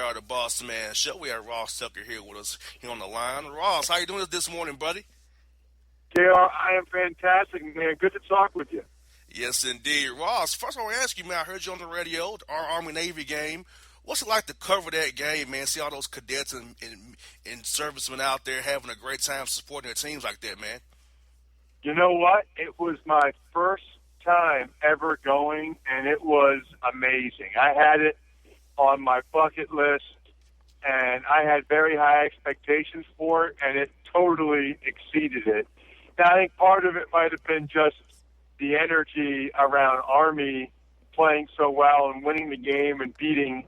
are the Bossman Show. We have Ross Tucker here with us here on the line. Ross, how you doing this morning, buddy? JR, I am fantastic, man. Good to talk with you. Yes, indeed. Ross, first I want to ask you, man, I heard you on the radio, our Army-Navy game. What's it like to cover that game, man? See all those cadets and servicemen out there having a great time supporting their teams like that, man. You know what? It was my first time ever going, and it was amazing. I had it on my bucket list, and I had very high expectations for it, and it totally exceeded it. Now, I think part of it might have been just the energy around Army playing so well and winning the game and beating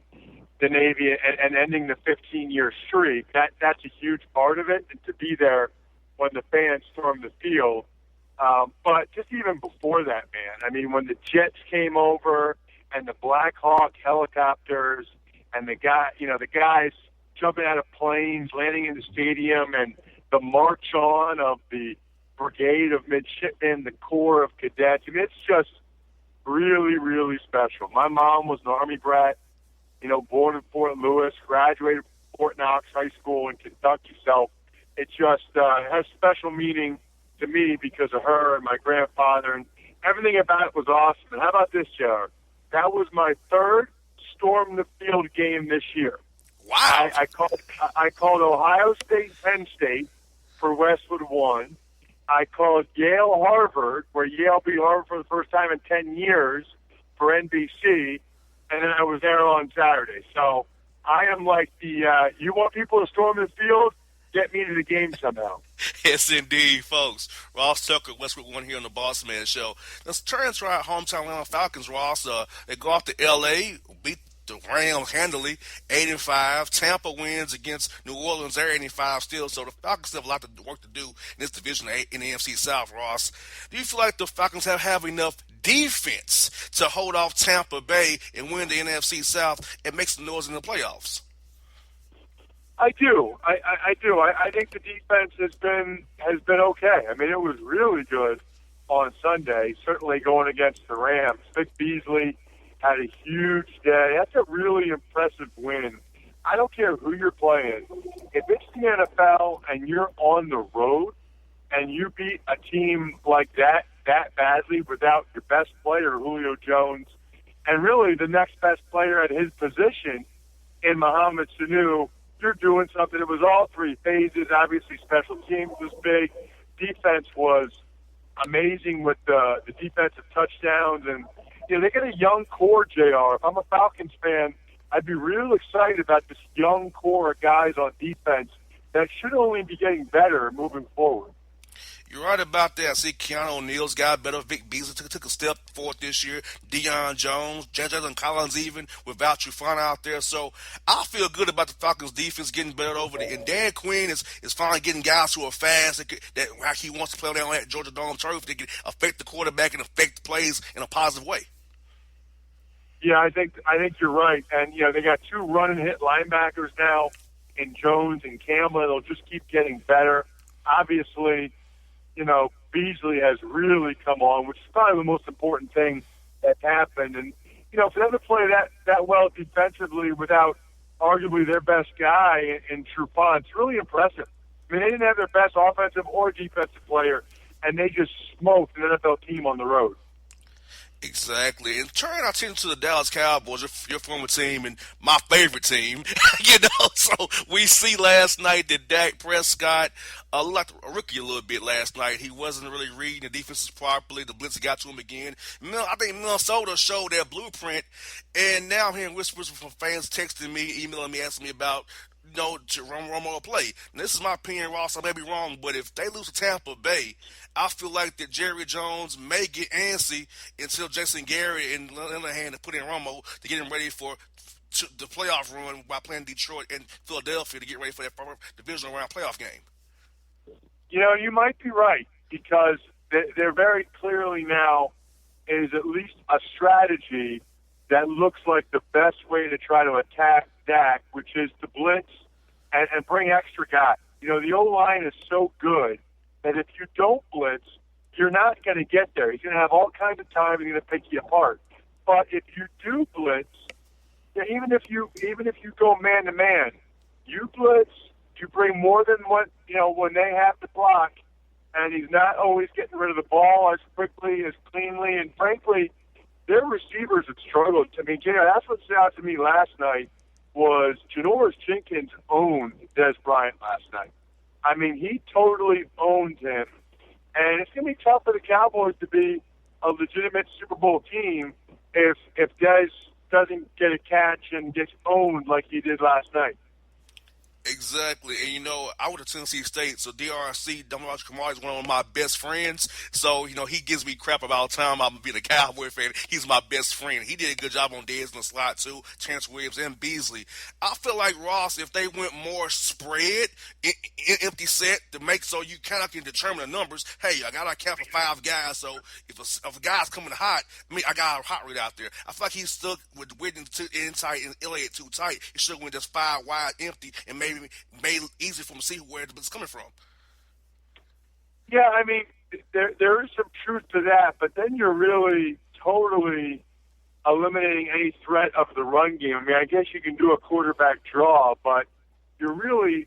the Navy and ending the 15-year streak. That's a huge part of it, and to be there when the fans stormed the field. But just even before that, man, I mean, when the jets came over and the Black Hawk helicopters and the guys jumping out of planes, landing in the stadium, and the march on of the brigade of midshipmen, the corps of cadets. I mean, it's just really, really special. My mom was an Army brat, born in Fort Lewis, graduated from Fort Knox High School in Kentucky. So it just has special meaning to me because of her and my grandfather, and everything about it was awesome. And how about this, Jared? That was my third Storm the Field game this year. Wow! I called Ohio State, Penn State for Westwood 1. I called Yale Harvard, where Yale beat Harvard for the first time in 10 years for NBC, and then I was there on Saturday. So I am like you want people to storm the field? Get me to the game somehow. Yes, indeed, folks. Ross Tucker, Westwood One here on the Bossman Show. Let's turn to our hometown Atlanta Falcons, Ross. They go off to L.A., beat the Rams handily, 8-5. Tampa wins against New Orleans, they're 8-5 still. So the Falcons have a lot of work to do in this division in the NFC South, Ross. Do you feel like the Falcons have enough defense to hold off Tampa Bay and win the NFC South and make some noise in the playoffs? I do. I do. I think the defense has been okay. I mean, it was really good on Sunday, certainly going against the Rams. Vic Beasley had a huge day. That's a really impressive win. I don't care who you're playing. If it's the NFL and you're on the road and you beat a team like that badly without your best player, Julio Jones, and really the next best player at his position in Mohamed Sanu, you're doing something. It was all three phases. Obviously, special teams was big. Defense was amazing with the defensive touchdowns. And, they got a young core, JR. If I'm a Falcons fan, I'd be real excited about this young core of guys on defense that should only be getting better moving forward. You're right about that. I see Keanu O'Neal's got better. Vic Beasley took a step forward this year. Deion Jones, Jalen Collins even, without Trufant out there. So I feel good about the Falcons' defense getting better over there. And Dan Quinn is finally getting guys who are fast, that he wants to play down at Georgia Dome turf. They can affect the quarterback and affect the plays in a positive way. Yeah, I think you're right. And, they got two run and hit linebackers now in Jones and Campbell. They'll just keep getting better. Obviously, Beasley has really come on, which is probably the most important thing that's happened. And, for them to play that well defensively without arguably their best guy in Trufant, it's really impressive. I mean, they didn't have their best offensive or defensive player, and they just smoked an NFL team on the road. Exactly. And turning our attention to the Dallas Cowboys, your former team and my favorite team, so we see last night that Dak Prescott looked like a rookie a little bit last night. He wasn't really reading the defenses properly. The blitz got to him again. I think Minnesota showed their blueprint, and now I'm hearing whispers from fans texting me, emailing me, asking me about Romo play. Now, this is my opinion, Ross. I may be wrong, but if they lose to Tampa Bay, I feel like that Jerry Jones may get antsy until Jason Garrett and Linehan to put in Romo to get him ready for the playoff run by playing Detroit and Philadelphia to get ready for that divisional round playoff game. You might be right because there very clearly now is at least a strategy that looks like the best way to try to attack Dak, which is to blitz and bring extra guys. The O-line is so good that if you don't blitz, you're not going to get there. He's going to have all kinds of time and he's going to pick you apart. But if you do blitz, Yeah, even if you go man to man, you blitz, you bring more than what when they have to block, and he's not always getting rid of the ball as quickly, as cleanly, and frankly, their receivers have struggled. I mean, that's what stood out to me last night was Janoris Jenkins owned Des Bryant last night. I mean, he totally owned him, and it's going to be tough for the Cowboys to be a legitimate Super Bowl team if Des doesn't get a catch and gets owned like he did last night. Exactly, and I went to Tennessee State, so DRC, Damar Kamara, is one of my best friends. So he gives me crap about the time I'm being a Cowboy fan. He's my best friend. He did a good job on Dez in the slot too. Chance Williams and Beasley. I feel like Ross, if they went more spread, empty set to make so you kind of can determine the numbers. Hey, I got to account for 5 guys, so if a guy's coming hot, I got a hot rate out there. I feel like he's stuck with Whitney too tight and Elliott too tight. He should have went just 5 wide empty and maybe made it easy for him to see where it's coming from. Yeah, I mean, there is some truth to that, but then you're really totally eliminating any threat of the run game. I mean, I guess you can do a quarterback draw, but you're really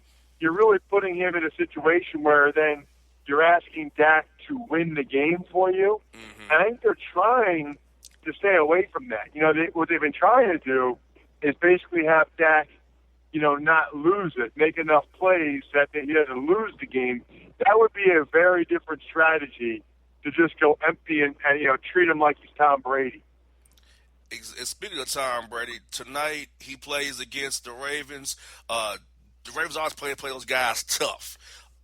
putting him in a situation where then you're asking Dak to win the game for you. Mm-hmm. And I think they're trying to stay away from that. What they've been trying to do is basically have Dak not lose it, make enough plays that he doesn't lose the game. That would be a very different strategy to just go empty and treat him like he's Tom Brady. Speaking of Tom Brady, tonight he plays against the Ravens. The Ravens always play those guys tough.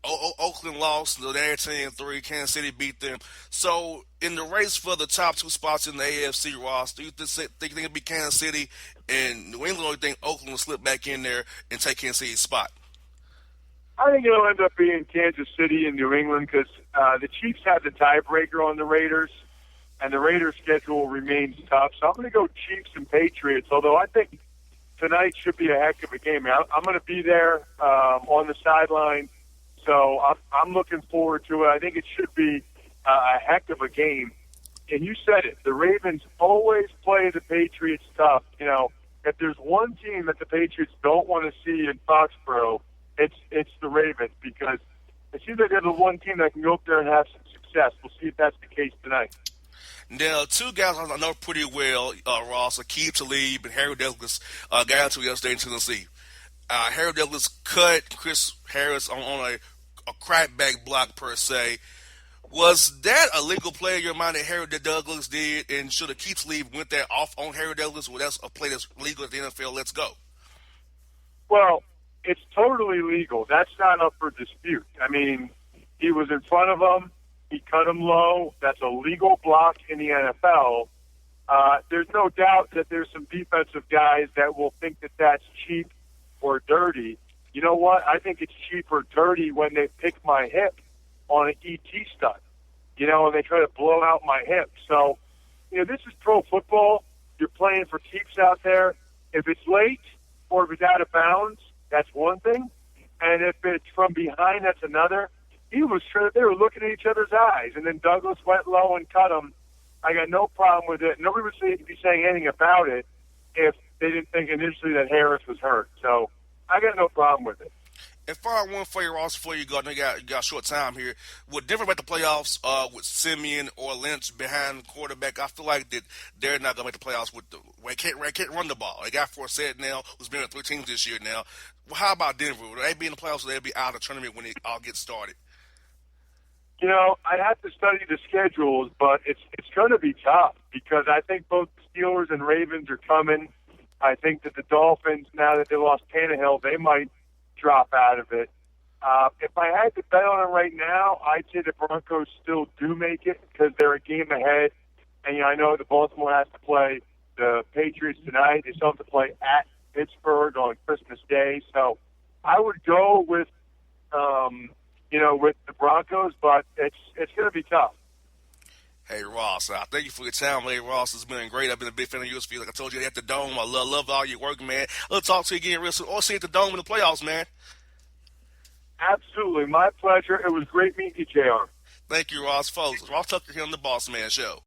Oakland lost, they're 10-3. Kansas City beat them. So, in the race for the top 2 spots in the AFC, Ross, do you think it'll be Kansas City and New England, or do you think Oakland will slip back in there and take Kansas City's spot? I think it'll end up being Kansas City and New England because the Chiefs have the tiebreaker on the Raiders, and the Raiders' schedule remains tough. So I'm going to go Chiefs and Patriots, although I think tonight should be a heck of a game. I'm going to be there on the sideline. So I'm looking forward to it. I think it should be a heck of a game. And you said it. The Ravens always play the Patriots tough. If there's one team that the Patriots don't want to see in Foxborough, it's the Ravens because it seems like they're the one team that can go up there and have some success. We'll see if that's the case tonight. Now, 2 guys I know pretty well, Ross, Aqib Talib and Harry Douglas, got out to yesterday in Tennessee. Harry Douglas cut Chris Harris on a crackback block per se. Was that a legal play in your mind that Harry Douglas did, and should Aqib Talib went there off on Harry Douglas? Well, that's a play that's legal at the NFL. Let's go. Well, it's totally legal. That's not up for dispute. I mean, he was in front of him. He cut him low. That's a legal block in the NFL. There's no doubt that there's some defensive guys that will think that that's cheap or dirty. You know what? I think it's cheap or dirty when they pick my hip on an ET stunt, and they try to blow out my hip. So, this is pro football. You're playing for keeps out there. If it's late or if it's out of bounds, that's one thing. And if it's from behind, that's another. They were looking at each other's eyes, and then Douglas went low and cut him. I got no problem with it. Nobody would be saying anything about it if they didn't think initially that Harris was hurt. So I got no problem with it. And final one for you, Ross, before you go, I know you got short time here. What different about the playoffs with Simeon or Lynch behind the quarterback? I feel like that they're not going to make the playoffs with they can't run the ball. They got Forsett now, who's been on 3 teams this year now. Well, how about Denver? Will they be in the playoffs, or they'll be out of the tournament when it all gets started? I'd have to study the schedules, but it's going to be tough because I think both the Steelers and Ravens are coming. I think that the Dolphins, now that they lost Tannehill, they might drop out of it. If I had to bet on it right now, I'd say the Broncos still do make it because they're a game ahead. And, I know the Baltimore has to play the Patriots tonight. They still have to play at Pittsburgh on Christmas Day. So I would go with with the Broncos, but it's going to be tough. Hey, Ross, thank you for your time. Hey, Ross, it's been great. I've been a big fan of yours. Like I told you at the Dome, I love all your work, man. I'll talk to you again real soon. Or see you at the Dome in the playoffs, man. Absolutely. My pleasure. It was great meeting you, JR. Thank you, Ross. Folks, Ross Tucker here on the Bossman Show.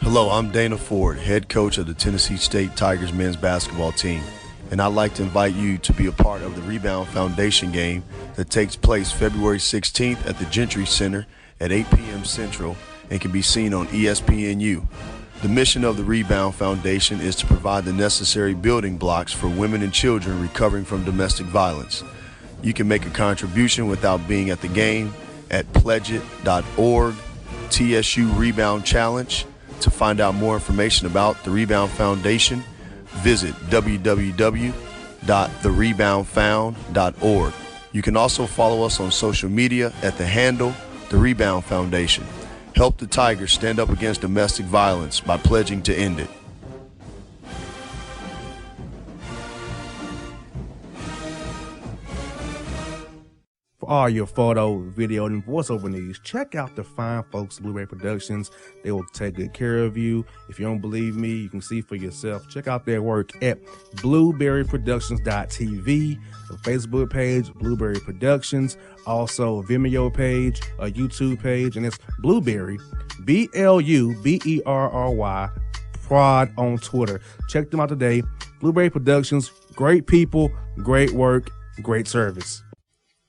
Hello, I'm Dana Ford, head coach of the Tennessee State Tigers men's basketball team, and I'd like to invite you to be a part of the Rebound Foundation game that takes place February 16th at the Gentry Center at 8 p.m. Central and can be seen on ESPNU. The mission of the Rebound Foundation is to provide the necessary building blocks for women and children recovering from domestic violence. You can make a contribution without being at the game at pledgeit.org, TSU Rebound Challenge. To find out more information about the Rebound Foundation, visit www.thereboundfound.org. You can also follow us on social media at the handle The Rebound Foundation. Help the Tigers stand up against domestic violence by pledging to end it. For all your photo, video, and voiceover needs, check out the fine folks at Blueberry Productions. They will take good care of you. If you don't believe me, you can see for yourself. Check out their work at blueberryproductions.tv, the Facebook page, Blueberry Productions, also a Vimeo page, a YouTube page, and it's Blueberry, BLUBERRY, Prod on Twitter. Check them out today. Blueberry Productions, great people, great work, great service.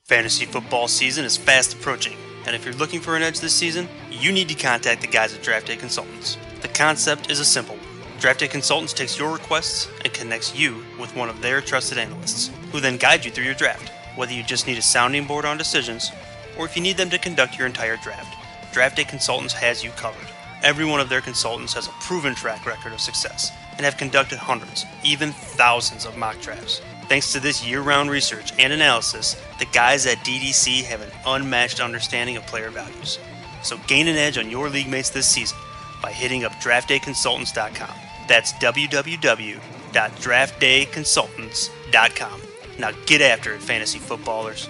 Fantasy football season is fast approaching, and if you're looking for an edge this season, you need to contact the guys at Draft Day Consultants. The concept is a simple one. Draft Day Consultants takes your requests and connects you with one of their trusted analysts, who then guide you through your draft. Whether you just need a sounding board on decisions, or if you need them to conduct your entire draft, Draft Day Consultants has you covered. Every one of their consultants has a proven track record of success, and have conducted hundreds, even thousands of mock drafts. Thanks to this year-round research and analysis, the guys at DDC have an unmatched understanding of player values. So gain an edge on your league mates this season by hitting up draftdayconsultants.com. That's www.draftdayconsultants.com. Now get after it, fantasy footballers.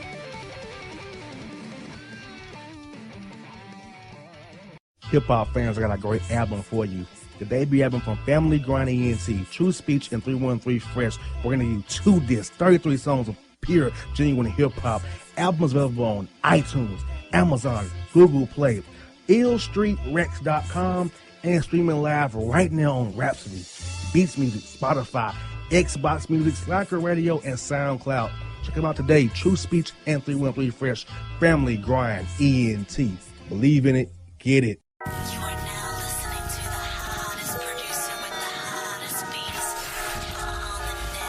Hip-hop fans, I got a great album for you. The debut album from Family Grind ENT, True Speech and 313 Fresh. We're going to give you 2 discs, 33 songs of pure, genuine hip-hop. Album is available on iTunes, Amazon, Google Play, illstreetrex.com, and streaming live right now on Rhapsody, Beats Music, Spotify, Xbox Music, Slacker Radio, and SoundCloud. Check them out today, True Speech and 313 Fresh, Family Grind ENT. Believe in it, get it. You are now listening to the hottest producer with the hottest beats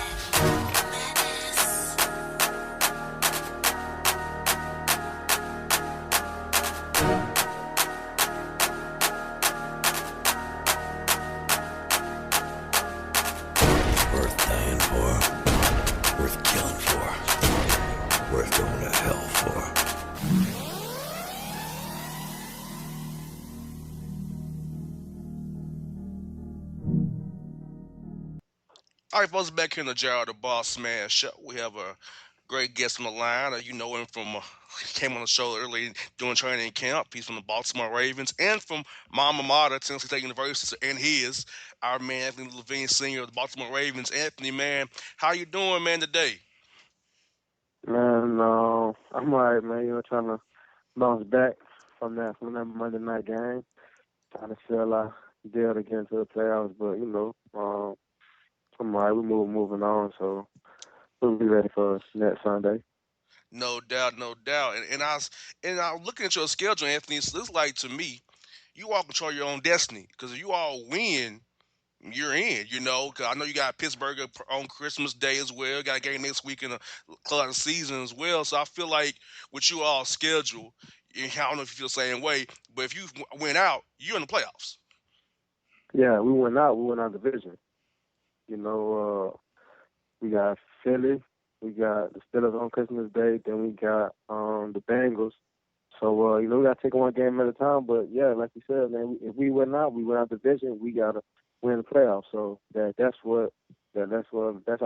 on the net. Worth dying for, worth killing for, worth going to hell for. All right, folks, back here in the Gerald the Bossman Show. We have a great guest on the line. You know him from, he came on the show early during training camp. He's from the Baltimore Ravens and from my alma mater, Tennessee State University, and he is our man, Anthony Levine, senior of the Baltimore Ravens. Anthony, man, how you doing, man, today? Man, no, I'm all right, man. You know, trying to bounce back from that Monday night game. Trying to feel I did again to the playoffs, but, you know, I'm all right. We're moving on, so we'll be ready for next Sunday. No doubt, no doubt. And I was looking at your schedule, Anthony. It looks like to me you all control your own destiny, because if you all win, you're in. You know, because I know you got Pittsburgh on Christmas Day as well. Got a game next week in the close out the season as well. So I feel like with you all schedule, I don't know if you feel the same way, but if you win out, you're in the playoffs. Yeah, we went out the division. You know, we got Philly, we got the Steelers on Christmas Day, then we got the Bengals. So, you know, we got to take one game at a time. But, yeah, like you said, man, if we win out the division, we got to win the playoffs. So that's our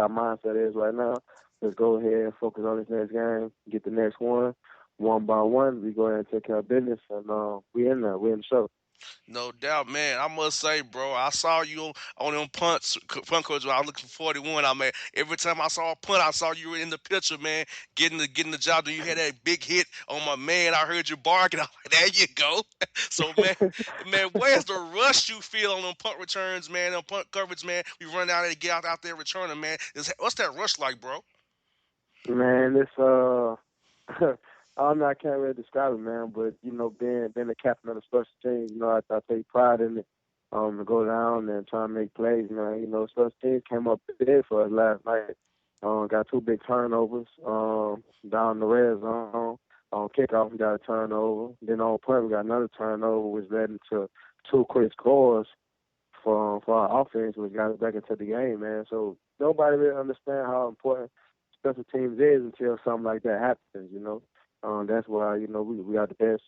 mindset is right now. Let's go ahead and focus on this next game, get the next one by one. We go ahead and take care of business, and we're in there. We're in the show. No doubt, man. I must say, bro, I saw you on them punt codes when I was looking for 41. I mean, every time I saw a punt, I saw you in the picture, man, getting the job. Then you had that big hit on my man. I heard you barking. I'm like, there you go. So, man, where's the rush you feel on them punt returns, man? On punt coverage, man. We run out there to get out there returning, man. What's that rush like, bro? Man, it's I don't know, I can't really describe it, man. But being the captain of the special teams, I take pride in it. To go down and try and make plays, man. Special teams came up big for us last night. Got two big turnovers. Down the red zone. On kickoff, we got a turnover. Then on punt, we got another turnover, which led into two quick scores for our offense, which got us back into the game, man. So nobody really understand how important special teams is until something like that happens. That's why, we got the best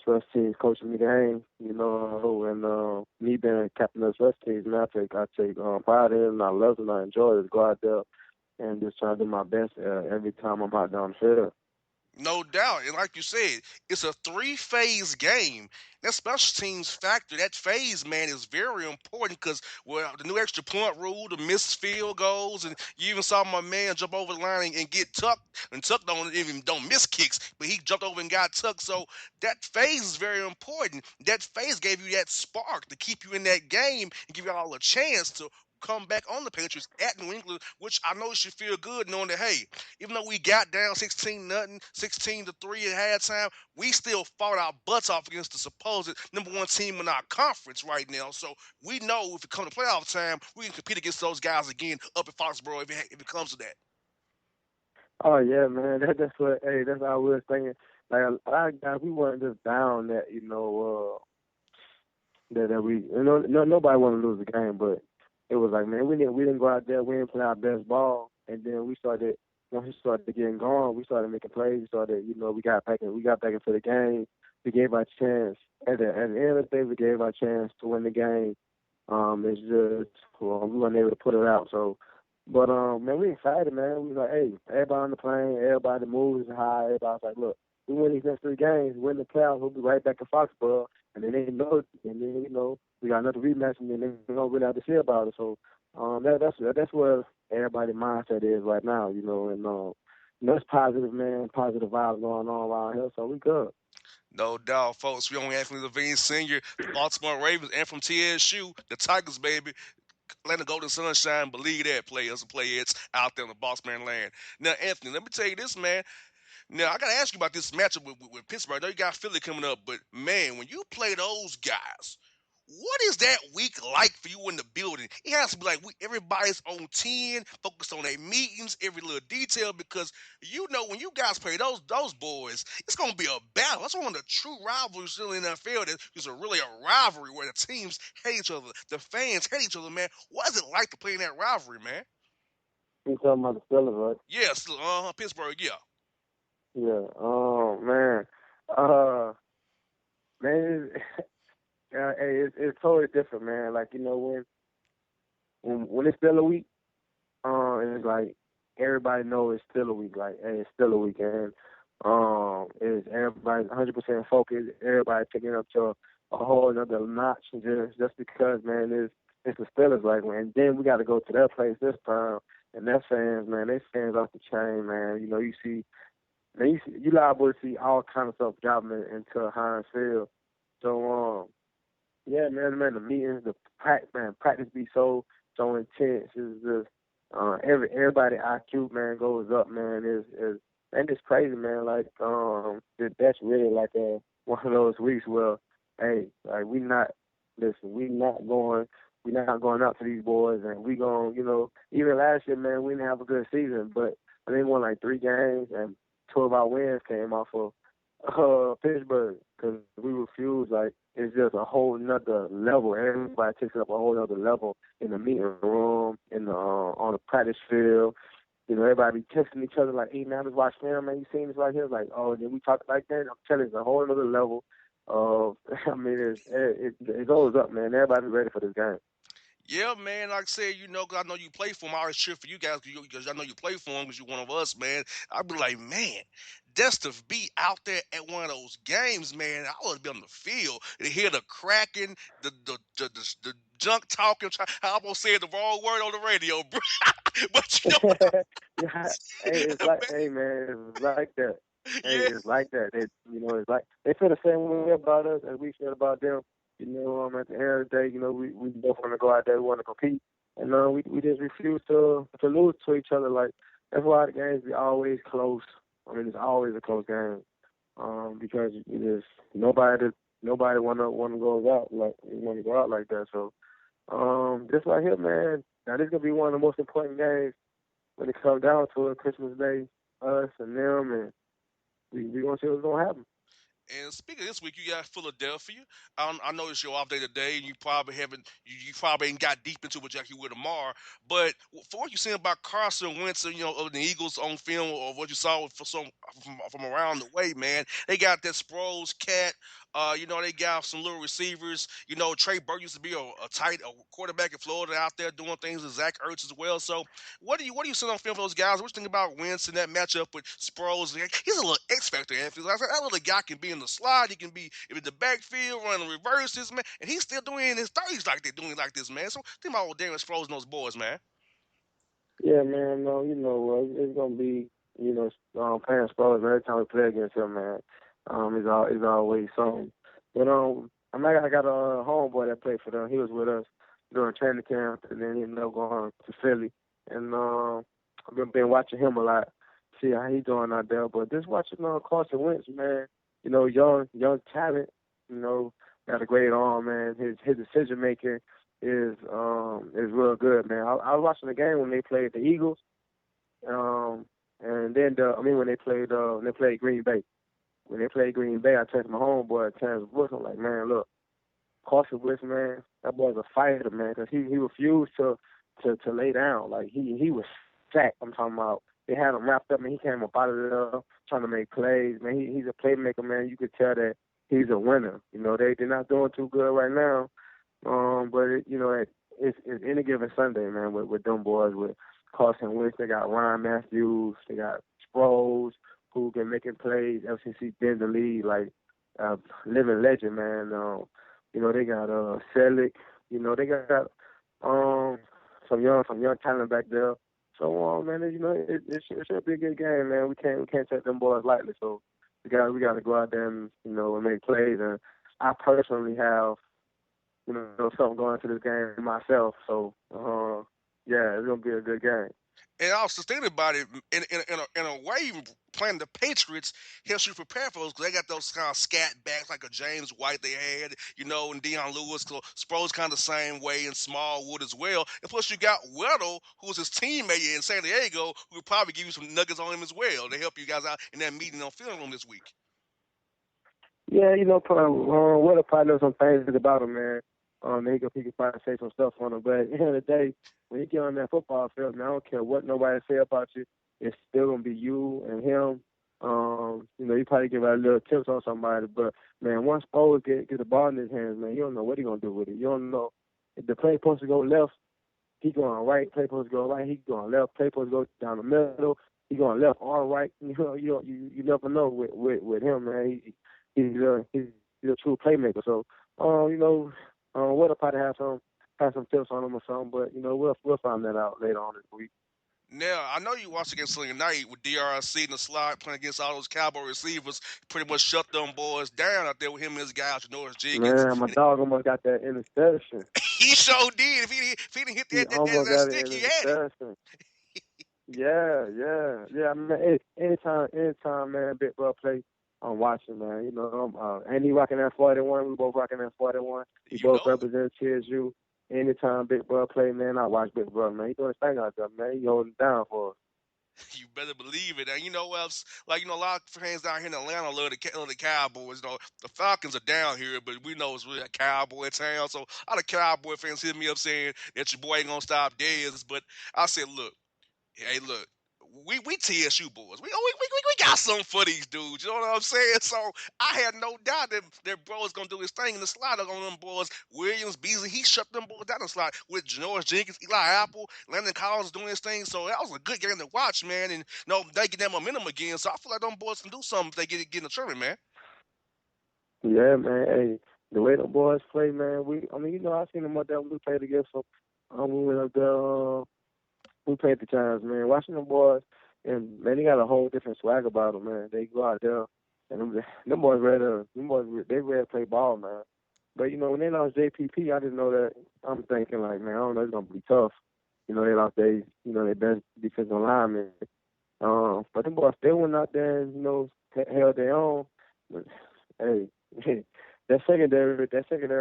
special teams coach in the game, and me being captain of special teams, man, I take pride in it, and I love it, and I enjoy it to go out there and just try to do my best every time I'm out down the field. No doubt. And like you said, it's a three-phase game. That special teams factor, that phase, man, is very important because, well, the new extra point rule, the missed field goals, and you even saw my man jump over the line and get tucked. And Tuck don't miss kicks, but he jumped over and got tucked. So that phase is very important. That phase gave you that spark to keep you in that game and give you all a chance to come back on the Patriots at New England, which I know you should feel good knowing that, hey, even though we got down 16-0, 16-3 at halftime, we still fought our butts off against the supposed number one team in our conference right now. So we know if it comes to playoff time, we can compete against those guys again up at Foxborough if it comes to that. Oh yeah, man. That's what. Hey, that's what I was thinking. Like a lot of guys, we weren't just down that that we nobody wanted to lose the game, but it was like, man, we didn't go out there, we didn't play our best ball, and then we started. Once we started getting going, we started making plays. We started, we got back into the game. We gave our chance. At the end of the day, we gave our chance to win the game. It's just we weren't able to put it out. So, but man, we excited, man. We was like, hey, everybody on the plane, everybody moves high. Everybody's like, look, we win these next three games, win the playoffs, we'll be right back in Foxborough. And then they know, and then we got another rematch, and then they don't really have to see about it. So, that's where everybody's mindset is right now, and it's positive, man, positive vibes going on around here, so we good. No doubt, folks. We on Anthony Levine Sr., the Baltimore Ravens, and from TSU, the Tigers, baby. Let the Golden Sunshine believe that players and players out there in the Bossman land. Now, Anthony, let me tell you this, man. Now, I got to ask you about this matchup with Pittsburgh. I know you got Philly coming up, but, man, when you play those guys, what is that week like for you in the building? It has to be like everybody's on 10, focused on their meetings, every little detail, because when you guys play those boys, it's gonna be a battle. That's one of the true rivalries still in the NFL. There's really a rivalry where the teams hate each other, the fans hate each other, man. What is it like to play in that rivalry, man? You talking about the Steelers, right? Yes, Pittsburgh, yeah. Yeah. Oh man. Uh, man, hey, it's totally different, man. Like when it's still a week, it's like everybody knows it's still a week. Like, hey, it's still a weekend. Is everybody's 100% focused. Everybody taking it up to a whole another notch, just because, man, it's the Steelers, like, and then we got to go to their place this time, and their fans, man, they fans off the chain, man. You see, man, you liable to see all kind of stuff dropping into Heinz Field. So, yeah, man, the meetings, practice be so intense. It's just everybody IQ, man, goes up, man. And it's crazy, man. Like that's really like one of those weeks where, hey, like we not going out to these boys, and we going, even last year, man, we didn't have a good season, but I think we won like 3 games, and 2 of our wins came off of Pittsburgh, because we refuse. Like, it's just a whole nother level. Everybody takes up a whole nother level in the meeting room, on the practice field. Everybody be texting each other like, hey, man, let's watch film, man. You seen this right here? Like, oh, and then we talk like that. I'm telling you, it's a whole nother level of, I mean, it goes up, man. Everybody be ready for this game. Yeah, man. Like I said, 'cause I know you play for him. I always cheer for you guys because I know you play for him because you're one of us, man. I'd be like, man, just to be out there at one of those games, man. I would be on the field to hear the cracking, the junk talking. I almost said the wrong word on the radio, bro. But Yeah, hey, it's like, hey man, it's like that. Hey, yeah, it's like that. It's like they feel the same way about us as we feel about them. At the end of the day, we both want to go out there, we want to compete, and we just refuse to lose to each other. Like that's why the games be always close. I mean, it's always a close game, because it is nobody wanna go out like that. So, this right here, man. Now this gonna be one of the most important games when it comes down to it, Christmas Day, us and them, and we gonna see what's gonna happen. and speaking of this week, you got Philadelphia. I know it's your off day today, and you probably haven't, you probably ain't got deep into what Jackie will tomorrow. But for what you saying about Carson Wentz, of the Eagles on film, or what you saw from around the way, man, they got that Sproles cat. They got some little receivers. Trey Burke used to be a tight a quarterback in Florida out there doing things with Zach Ertz as well. So what do you see on film for those guys? What do you think about Wentz and that matchup with Sproles? He's a little X factor, Anthony. Like, that little guy can be in the slide. He can be in the backfield running reverses, man. And he's still doing it in his 30s like they're doing like this, man. So think about old Daniel Sproles and those boys, man. Yeah, man. No, it's gonna be playing sports every time we play against him, man. It's always something. But I got a homeboy that played for them. He was with us during training camp, and then he ended up going to Philly. And I've been watching him a lot, see how he doing out there. But just watching Carson Wentz, man. Young talent. You know, got a great arm, man. His decision making is real good, man. I was watching the game when they played the Eagles, and then when they played Green Bay. When they played Green Bay, I texted my homeboy Terrence Brooks. I'm like, man, look, Carson Wentz, man, that boy's a fighter, man, because he refused to lay down. Like he was sacked. I'm talking about. They had him wrapped up, and he came up out of there trying to make plays. Man, he's a playmaker, man. You could tell that he's a winner. They're not doing too good right now. But it's any given Sunday, man, with them boys, with Carson Wentz. They got Ryan Matthews, they got Sproles, who can making plays. FCC been the lead like living legend, man. They got Selick. They got some young talent back there. So man, it should be a good game, man. We can't take them boys lightly. So we got to go out there and make plays. And I personally have something going to this game myself. So, yeah, it's gonna be a good game. And also thinking about it, in a way, playing the Patriots helps you prepare for those because they got those kind of scat backs like a James White they had, and Deion Lewis. So Sproles kind of the same way, and Smallwood as well. And plus, you got Weddle, who's his teammate in San Diego, who will probably give you some nuggets on him as well to help you guys out in that meeting on film room this week. Yeah, what a probably knows some things about him, man. He can probably say some stuff on him, but at the end of the day, when you get on that football field, man, I don't care what nobody say about you. It's still gonna be you and him. You probably give out a little tips on somebody, but man, once Sproles get the ball in his hands, man, you don't know what he gonna do with it. You don't know if the play supposed to go left, he going right. Play supposed to go right, he going left. Play supposed to go down the middle, he going left or right. You never know with him, man. He's a true playmaker. So, we'll probably have some tips on him or something, but we'll find that out later on this week. Now, I know you watched against Sunday night with DRC in the slot playing against all those Cowboy receivers, pretty much shut them boys down out there with him and his guys, Norris Jenkins. Man, my dog almost got that interception. He sure did. If he didn't hit He almost that got stick, an he had it. interception. Yeah. I mean, anytime, man, big bro play, I'm watching, man. And he rocking that 41. We both rocking that 41. We You both know it. represent TSU. Anytime Big Bro play, man, I watch Big Bro, man. He doing his thing out there, man. He holding it down for us. You better believe it. And you know what else? Like, a lot of fans down here in Atlanta love the Cowboys. The Falcons are down here, but we know it's really a Cowboy town. So a lot of Cowboy fans hit me up saying that your boy ain't going to stop Dez. But I said, look, hey, look, we TSU boys. We got something for these dudes. You know what I'm saying? So I had no doubt that bro is gonna do his thing in the slide on them boys. Williams, Beasley, he shut them boys down the slide with Janoris Jenkins, Eli Apple, Landon Collins doing his thing. So that was a good game to watch, man. And they get that momentum again. So I feel like them boys can do something if they get in the tournament, man. Yeah, man. Hey, the way the boys play, man. I seen them up there when we played against them. We went up there. We played the Giants, man. Watching them boys, and man, they got a whole different swag about them, man. They go out there, and them boys ready to play ball, man. But when they lost JPP, I didn't know that. I'm thinking like, man, I don't know, it's gonna be tough. They lost their best defensive lineman. But them boys still went out there and held their own. But hey, that secondary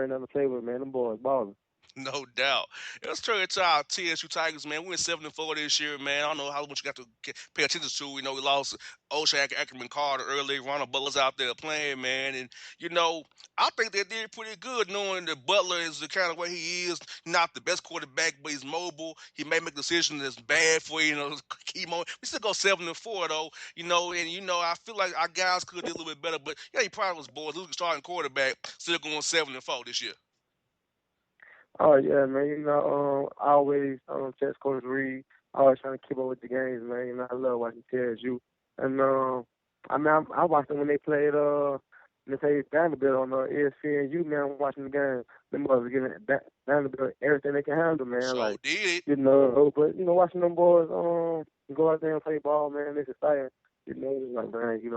never played with, man. Them boys balling. No doubt. Let's turn it to our TSU Tigers, man. We went 7-4 this year, man. I don't know how much you got to pay attention to. We lost O'Shea Ackerman Carter early. Ronald Butler's out there playing, man. And, I think they did pretty good knowing that Butler is the kind of way he is. Not the best quarterback, but he's mobile. He may make decisions that's bad for chemo. We still go 7-4, though, and, I feel like our guys could do a little bit better. But, yeah, he probably was boys. Losing starting quarterback, still going 7-4 this year. Oh yeah, man. I always test Coach Reed. I always trying to keep up with the games, man. I love watching TSU. And I watched them when they played Vanderbilt on ESPNU. Man, I'm watching the game. Them boys are giving Vanderbilt everything they can handle, man. So did. But watching them boys go out there and play ball, man, it's exciting. It's like, man, we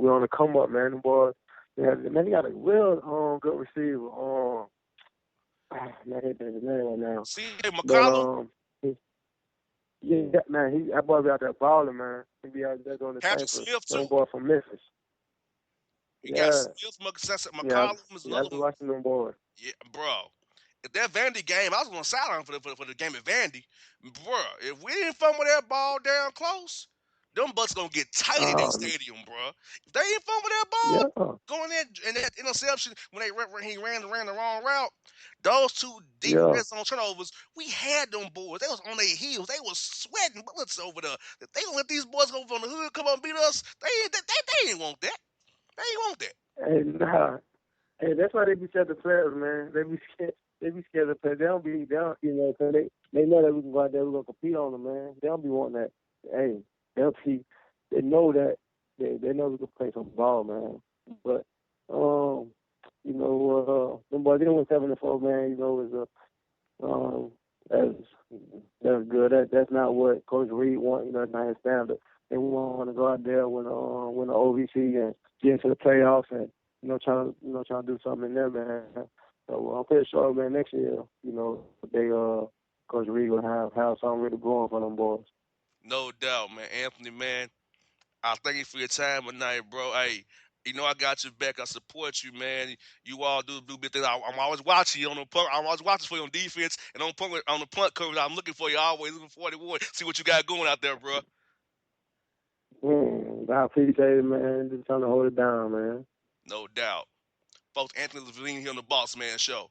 on the come up, man. Them boys, they got a real good receiver. Man, his name right now. See, McCollum. Yeah, man, that boy be out there balling, man. He be out there doing the Patrick thing Smith for too. them boy from Memphis. You got Smith, McCollum is another one. I've been watching them boys. Yeah, bro. If that Vandy game, I was going to sideline for the game at Vandy. Bro, if we didn't fumble that ball down close, them Bucks going to get tight in that stadium, bro. If they didn't fumble that ball, going in and that interception, when he ran the wrong route, those two deep red zone turnovers, we had them boys. They was on their heels. They was sweating bullets over there. If they don't let these boys go from the hood come up and beat us, they ain't want that. They ain't want that. Hey, nah. Hey, that's why they be scared of players, man. They be scared. They be scared of players. They don't, cause they know that we can go out there, we're gonna compete on them, man. They don't be wanting that. Hey, they know that they know we can play some ball, man. But them boys, they went 7-4, man. That's good. That's not what Coach Reed wants. That's not his standard. They want to go out there win the OVC and get into the playoffs and trying to do something in there, man. So I'm pretty sure, man, next year, Coach Reed will have something really going for them boys. No doubt, man. Anthony, man, I thank you for your time tonight, bro. Hey, I got your back. I support you, man. You all do big things. I'm always watching you on the punt. I'm always watching for you on defense and on the punt coverage. I'm looking for you always, looking for you. See what you got going out there, bro. I appreciate it, man. Just trying to hold it down, man. No doubt. Folks, Anthony Levine here on the Bossman Show.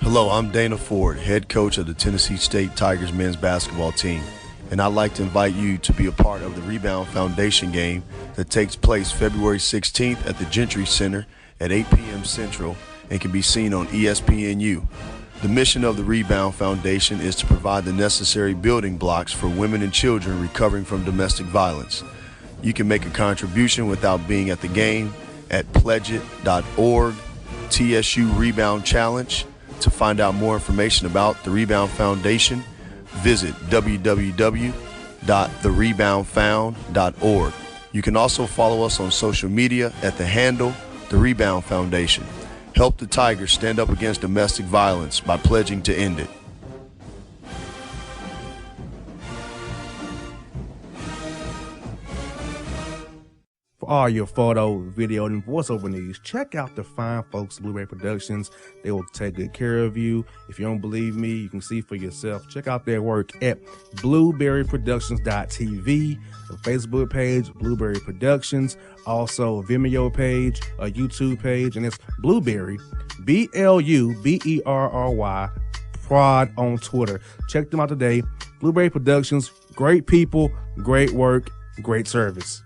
Hello, I'm Dana Ford, head coach of the Tennessee State Tigers men's basketball team, and I'd like to invite you to be a part of the Rebound Foundation game that takes place February 16th at the Gentry Center at 8 p.m. Central and can be seen on ESPNU. The mission of the Rebound Foundation is to provide the necessary building blocks for women and children recovering from domestic violence. You can make a contribution without being at the game at pledgeit.org, TSU Rebound Challenge. To find out more information about the Rebound Foundation, visit www.thereboundfound.org. You can also follow us on social media at the handle The Rebound Foundation. Help the Tigers stand up against domestic violence by pledging to end it. For all your photo, video, and voiceover needs, check out the fine folks at Blueberry Productions. They will take good care of you. If you don't believe me, you can see for yourself. Check out their work at blueberryproductions.tv, the Facebook page, Blueberry Productions, also a Vimeo page, a YouTube page, and it's Blueberry, Bluberry, Prod on Twitter. Check them out today. Blueberry Productions, great people, great work, great service.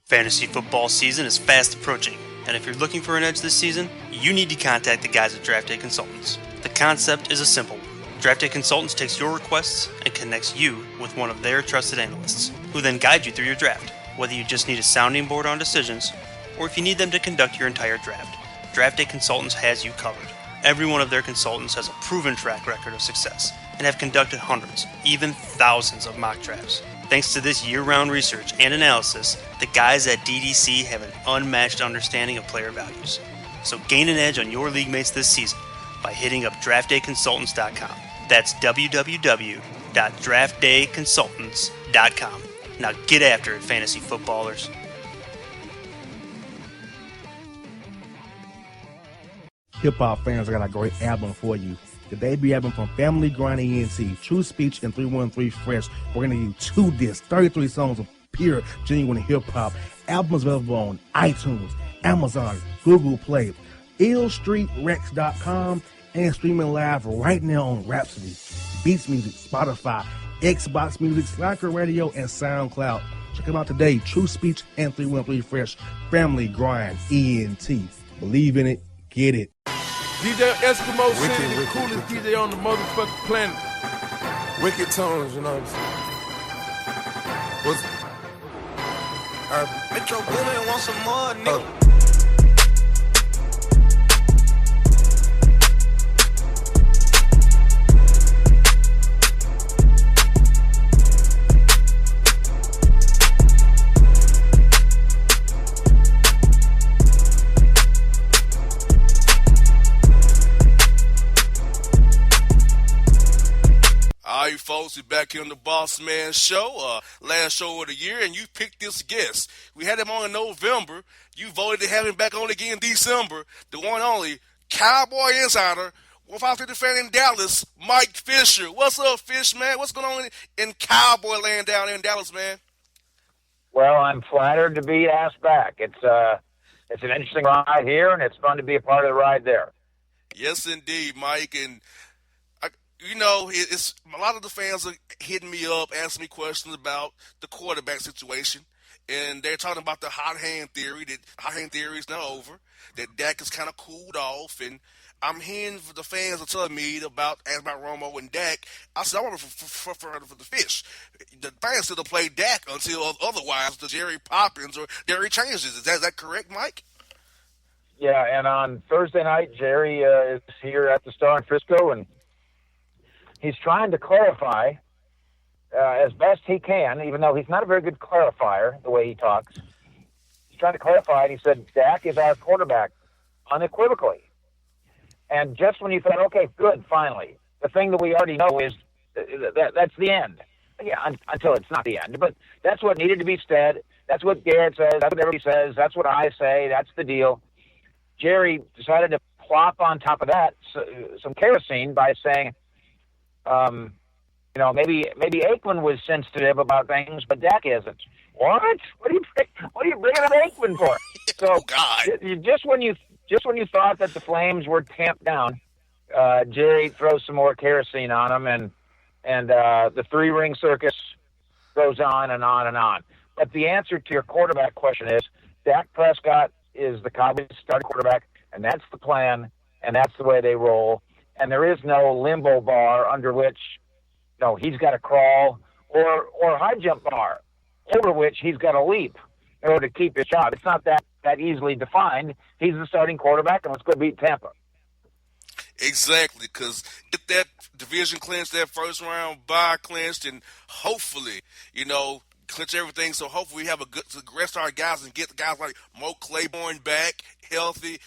Fantasy football season is fast approaching, and if you're looking for an edge this season, you need to contact the guys at Draft Day Consultants. The concept is a simple one. Draft Day Consultants takes your requests and connects you with one of their trusted analysts, who then guide you through your draft. Whether you just need a sounding board on decisions, or if you need them to conduct your entire draft, Draft Day Consultants has you covered. Every one of their consultants has a proven track record of success, and have conducted hundreds, even thousands of mock drafts. Thanks to this year-round research and analysis, the guys at DDC have an unmatched understanding of player values. So gain an edge on your league mates this season by hitting up draftdayconsultants.com. That's www.draftdayconsultants.com. Now get after it, fantasy footballers. Hip-hop fans, I got a great album for you. The debut album from Family Grind ENT, True Speech and 313 Fresh. We're going to give you 2 discs, 33 songs of pure, genuine hip-hop. Albums available on iTunes, Amazon, Google Play, illstreetrex.com, and streaming live right now on Rhapsody, Beats Music, Spotify, Xbox Music, Slacker Radio, and SoundCloud. Check them out today, True Speech and 313 Fresh, Family Grind ENT. Believe in it, get it. DJ Eskimo City, the coolest DJ on the motherfucking planet. Wicked tones, you know what I'm saying? Metro Boomin want some more, nigga. All right, folks, we're back here on the Bossman Show, last show of the year, and you picked this guest. We had him on in November. You voted to have him back on again in December. The one and only Cowboy Insider, 153 fan in Dallas, Mike Fisher. What's up, Fish, man? What's going on in Cowboy land down there in Dallas, man? Well, I'm flattered to be asked back. It's an interesting ride here, and it's fun to be a part of the ride there. Yes, indeed, Mike, and you know, it's a lot of the fans are hitting me up, asking me questions about the quarterback situation, and they're talking about the hot hand theory. That hot hand theory is now over. That Dak is kind of cooled off, and I'm hearing the fans are telling me asking about Romo and Dak. I said I want for the Fish. The fans still play Dak until otherwise the Jerry Poppins or Jerry changes. Is that correct, Mike? Yeah, and on Thursday night, Jerry is here at the Star in Frisco, and he's trying to clarify as best he can, even though he's not a very good clarifier, the way he talks. He's trying to clarify, and he said, Dak is our quarterback, unequivocally. And just when you thought, okay, good, finally, the thing that we already know is that's the end. Yeah, until it's not the end. But that's what needed to be said. That's what Garrett says. That's what everybody says. That's what I say. That's the deal. Jerry decided to plop on top of that some kerosene by saying, maybe Aikman was sensitive about things, but Dak isn't. What? What are you bringing up Aikman for? So, just when you thought that the flames were tamped down, Jerry throws some more kerosene on them, and the 3-ring circus goes on and on and on. But the answer to your quarterback question is Dak Prescott is the Cowboys starting quarterback, and that's the plan, and that's the way they roll. And there is no limbo bar under which, he's got to crawl, or high jump bar over which he's got to leap in order to keep his job. It's not that easily defined. He's the starting quarterback, and let's go beat Tampa. Exactly, because get that division clinched, that first round bye clinched, and hopefully, clinch everything. So hopefully we have a good rest our guys and get the guys like Mo Claiborne back healthy.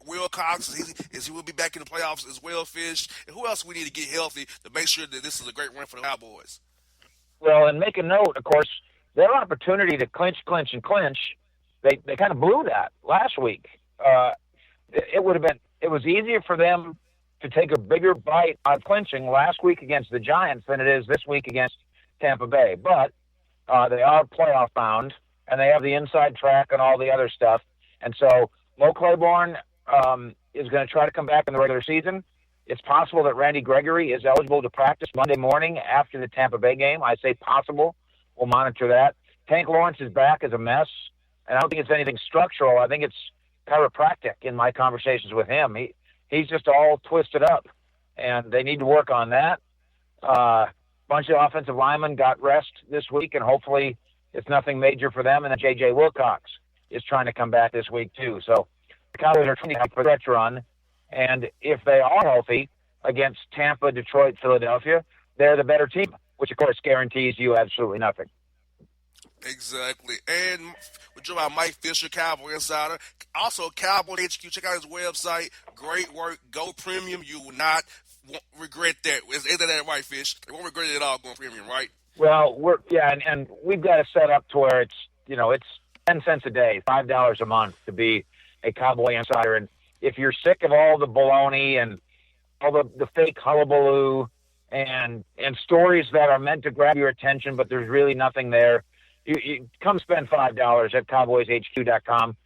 Will Cox he will be back in the playoffs as well. Fish, and who else we need to get healthy to make sure that this is a great run for the Cowboys. Well, and make a note, of course, their opportunity to clinch, they kind of blew that last week. It was easier for them to take a bigger bite on clinching last week against the Giants than it is this week against Tampa Bay. But they are playoff bound, and they have the inside track and all the other stuff. And so Mo Claiborne is going to try to come back in the regular season. It's possible that Randy Gregory is eligible to practice Monday morning after the Tampa Bay game. I say possible. We'll monitor that. Tank Lawrence's back is a mess, and I don't think it's anything structural. I think it's chiropractic in my conversations with him. He's just all twisted up, and they need to work on that. Bunch of offensive linemen got rest this week, and hopefully it's nothing major for them. And then J.J. Wilcox is trying to come back this week too. So the Cowboys are trying to for that run, and if they are healthy against Tampa, Detroit, Philadelphia, they're the better team, which of course guarantees you absolutely nothing. Exactly. And we're joined by Mike Fisher, Cowboy Insider. Also, Cowboy HQ. Check out his website. Great work. Go premium. You will not regret that. Isn't that right, Fish? You won't regret it at all going premium, right? Well, and we've got to set up to where it's 10 cents a day, $5 a month to be a Cowboy Insider. And if you're sick of all the baloney and all the fake hullabaloo and stories that are meant to grab your attention, but there's really nothing there, you come spend $5 at cowboyshq.com.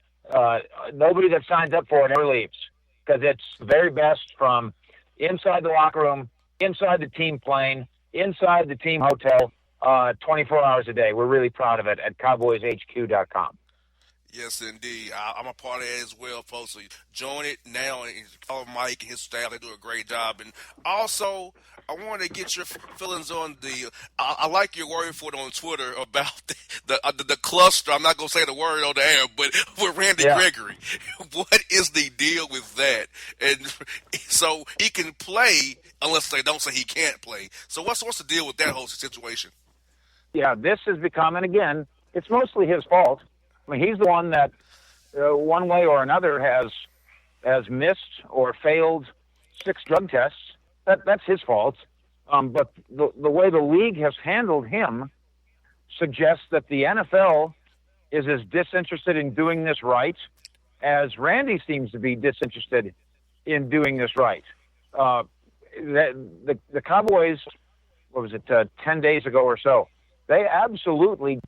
Nobody that signs up for it ever leaves, because it's the very best from inside the locker room, inside the team plane, inside the team hotel, 24 hours a day. We're really proud of it at cowboyshq.com. Yes, indeed. I'm a part of it as well, folks. So join it now and follow Mike and his staff. They do a great job. And also, I want to get your feelings on I like your word for it on Twitter about the cluster. I'm not going to say the word on the air, but with Randy Gregory. What is the deal with that? And so he can play unless they don't say he can't play. So what's the deal with that whole situation? Yeah, this has become, and again, it's mostly his fault. I mean, he's the one that, one way or another, has missed or failed 6 drug tests. That's his fault. But the way the league has handled him suggests that the NFL is as disinterested in doing this right as Randy seems to be disinterested in doing this right. The Cowboys, 10 days ago or so, they absolutely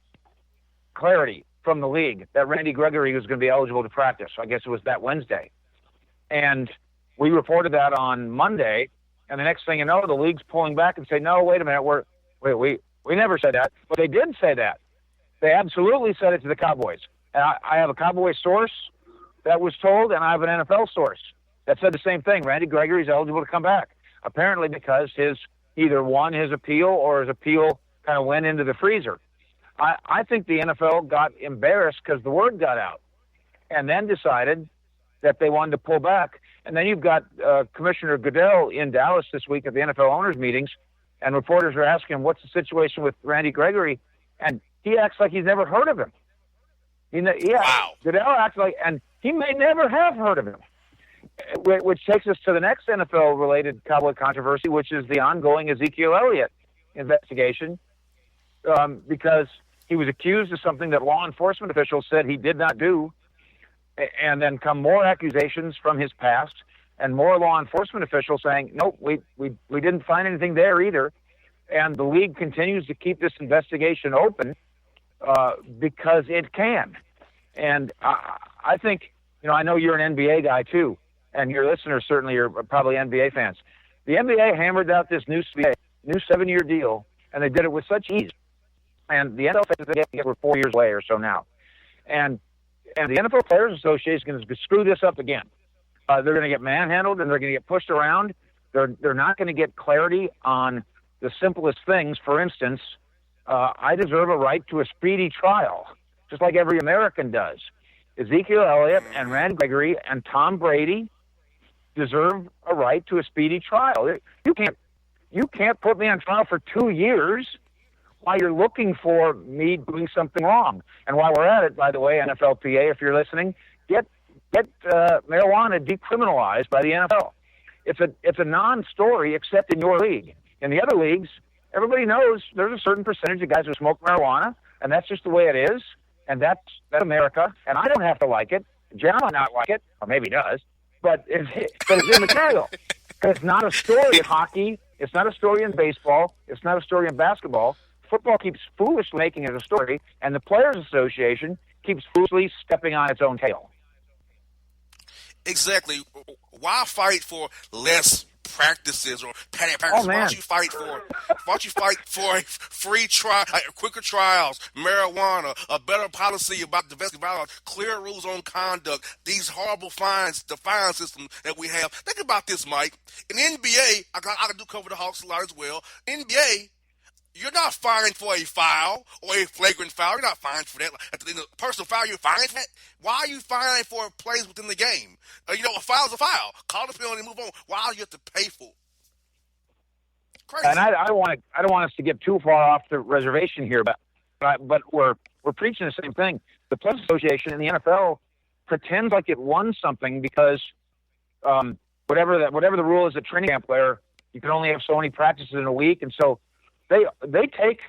clarity from the league that Randy Gregory was going to be eligible to practice. I guess it was that Wednesday. And we reported that on Monday, and the next thing you know, the league's pulling back and say, no, wait a minute, we never said that. But they did say that. They absolutely said it to the Cowboys. And I have a Cowboy source that was told, and I have an NFL source that said the same thing. Randy Gregory's eligible to come back, apparently because either won his appeal or his appeal kind of went into the freezer. I think the NFL got embarrassed because the word got out and then decided that they wanted to pull back. And then you've got Commissioner Goodell in Dallas this week at the NFL owners meetings, and reporters are asking him, what's the situation with Randy Gregory? And he acts like he's never heard of him. Wow. Goodell acts like, and he may never have heard of him, which takes us to the next NFL-related Cowboy controversy, which is the ongoing Ezekiel Elliott investigation, because he was accused of something that law enforcement officials said he did not do, and then come more accusations from his past and more law enforcement officials saying, nope, we didn't find anything there either. And the league continues to keep this investigation open because it can. And I think, I know you're an NBA guy too, and your listeners certainly are probably NBA fans. The NBA hammered out this new 7-year deal, and they did it with such ease. And the NFL says we're 4 years away or so now. And the NFL Players Association is going to screw this up again. They're going to get manhandled, and they're going to get pushed around. They're not going to get clarity on the simplest things. For instance, I deserve a right to a speedy trial, just like every American does. Ezekiel Elliott and Randy Gregory and Tom Brady deserve a right to a speedy trial. You can't put me on trial for 2 years why you're looking for me doing something wrong. And while we're at it, by the way, NFLPA, if you're listening, get marijuana decriminalized by the NFL. It's a non-story except in your league. In the other leagues, everybody knows there's a certain percentage of guys who smoke marijuana, and that's just the way it is, and that's America, and I don't have to like it. John might not like it, or maybe he does, but it's immaterial. Because it's not a story in hockey, it's not a story in baseball, it's not a story in basketball. Football keeps foolishly making it a story, and the Players Association keeps foolishly stepping on its own tail. Exactly. Why fight for less practices or padded practices? Why don't you fight for a free trial, quicker trials, marijuana, a better policy about domestic violence, clear rules on conduct, these horrible fines, the fine system that we have. Think about this, Mike. In the NBA, I do cover the Hawks a lot as well. NBA, you're not fined for a foul or a flagrant foul. You're not fined for that. At the personal foul, you're fined for that. Why are you fined for plays within the game? A foul's a foul. Call the penalty, move on. Why do you have to pay for it? Crazy. And I don't want us to get too far off the reservation here, but we're preaching the same thing. The Players Association in the NFL pretends like it won something because whatever the rule is at training camp, where you can only have so many practices in a week, and so they take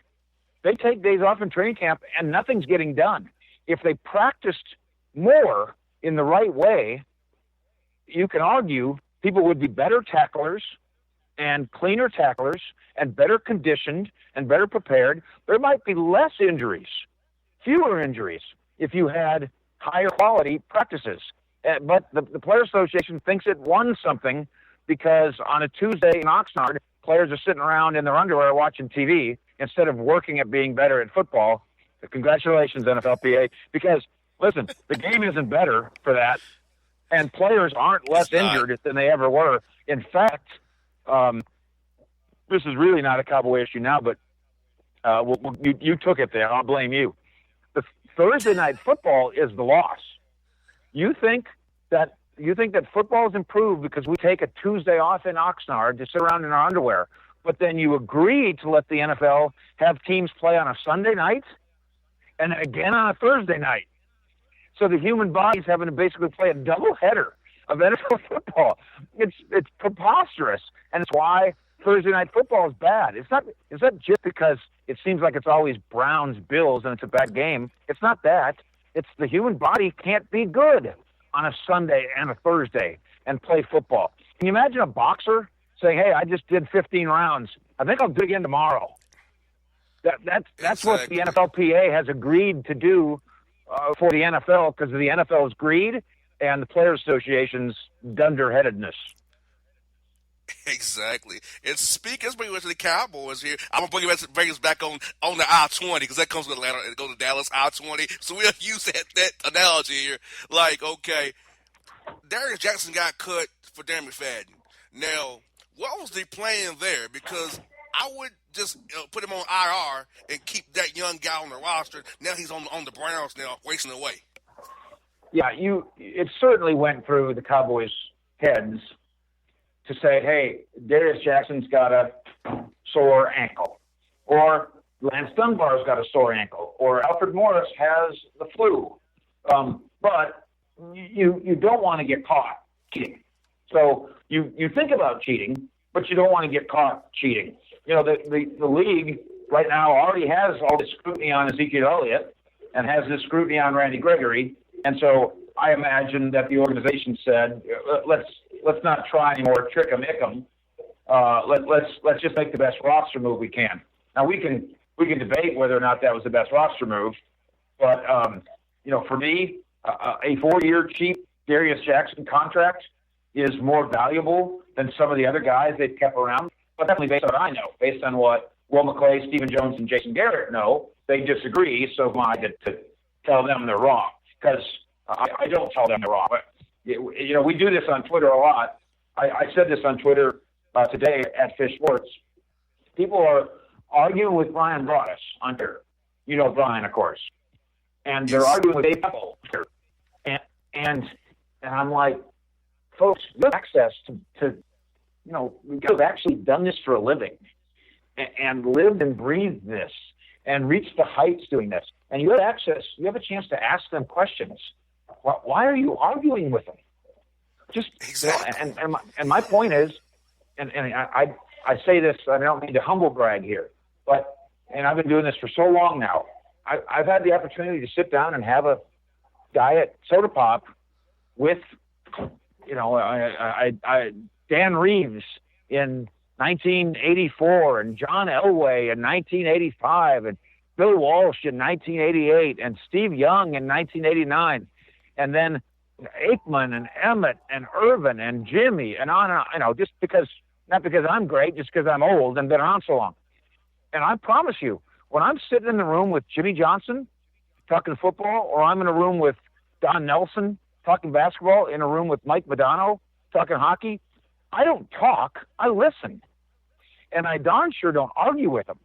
days off in training camp and nothing's getting done. If they practiced more in the right way, you can argue people would be better tacklers and cleaner tacklers and better conditioned and better prepared. There might be less injuries, fewer injuries, if you had higher quality practices. But the Players Association thinks it won something because on a Tuesday in Oxnard, players are sitting around in their underwear watching TV instead of working at being better at football. Congratulations, NFLPA. Because, listen, the game isn't better for that, and players aren't less injured than they ever were. In fact, this is really not a Cowboy issue now, but you took it there. I'll blame you. The Thursday night football is the loss. You think that football is improved because we take a Tuesday off in Oxnard to sit around in our underwear, but then you agree to let the NFL have teams play on a Sunday night and again on a Thursday night. So the human body's having to basically play a doubleheader of NFL football. It's preposterous, and it's why Thursday night football is bad. It's not just because it seems like it's always Browns, Bills, and it's a bad game. It's not that. It's the human body can't be good on a Sunday and a Thursday and play football. Can you imagine a boxer saying, "Hey, I just did 15 rounds. I think I'll do it again tomorrow." That's what the NFLPA has agreed to do for the NFL because of the NFL's greed and the Players Association's dunderheadedness. Exactly. And speaking, let's bring it to the Cowboys here. I'm going to bring us back on the I-20 because that comes with Atlanta and go to Dallas, I-20. So we'll use that analogy here. Like, okay, Darius Jackson got cut for Darren McFadden. Now, what was the plan there? Because I would just put him on IR and keep that young guy on the roster. Now he's on the Browns now, wasting away. Yeah, it certainly went through the Cowboys' heads to say, hey, Darius Jackson's got a sore ankle, or Lance Dunbar's got a sore ankle, or Alfred Morris has the flu. But you don't want to get caught cheating. So you think about cheating, but you don't want to get caught cheating. You know, the league right now already has all this scrutiny on Ezekiel Elliott and has this scrutiny on Randy Gregory. And so I imagine that the organization said, let's not try anymore, trick 'em, ick 'em. Let's just make the best roster move we can. Now we can debate whether or not that was the best roster move, but for me, a 4-year cheap Darius Jackson contract is more valuable than some of the other guys they've kept around. But definitely based on what I know, based on what Will McClay, Stephen Jones, and Jason Garrett know, they disagree. So I get to tell them they're wrong because I don't tell them they're wrong. But we do this on Twitter a lot. I said this on Twitter today at Fish Sports. People are arguing with Brian Broaddus on Twitter. You know Brian, of course. And they're arguing with Dave Apple. And I'm like, folks, you have access to you have actually done this for a living and lived and breathed this. and reached the heights doing this. And you have access, you have a chance to ask them questions. Why are you arguing with them? Just exactly. And my point is, and I say this, I don't mean to humble brag here, but and I've been doing this for so long now. I've had the opportunity to sit down and have a diet soda pop with, Dan Reeves in 1984 and John Elway in 1985 and Bill Walsh in 1988 and Steve Young in 1989, and then Aikman and Emmett and Irvin and Jimmy and on and on, just because, not because I'm great, just because I'm old and been around so long. And I promise you, when I'm sitting in the room with Jimmy Johnson talking football, or I'm in a room with Don Nelson talking basketball, in a room with Mike Madonna talking hockey, I don't talk, I listen. And I darn sure don't argue with them.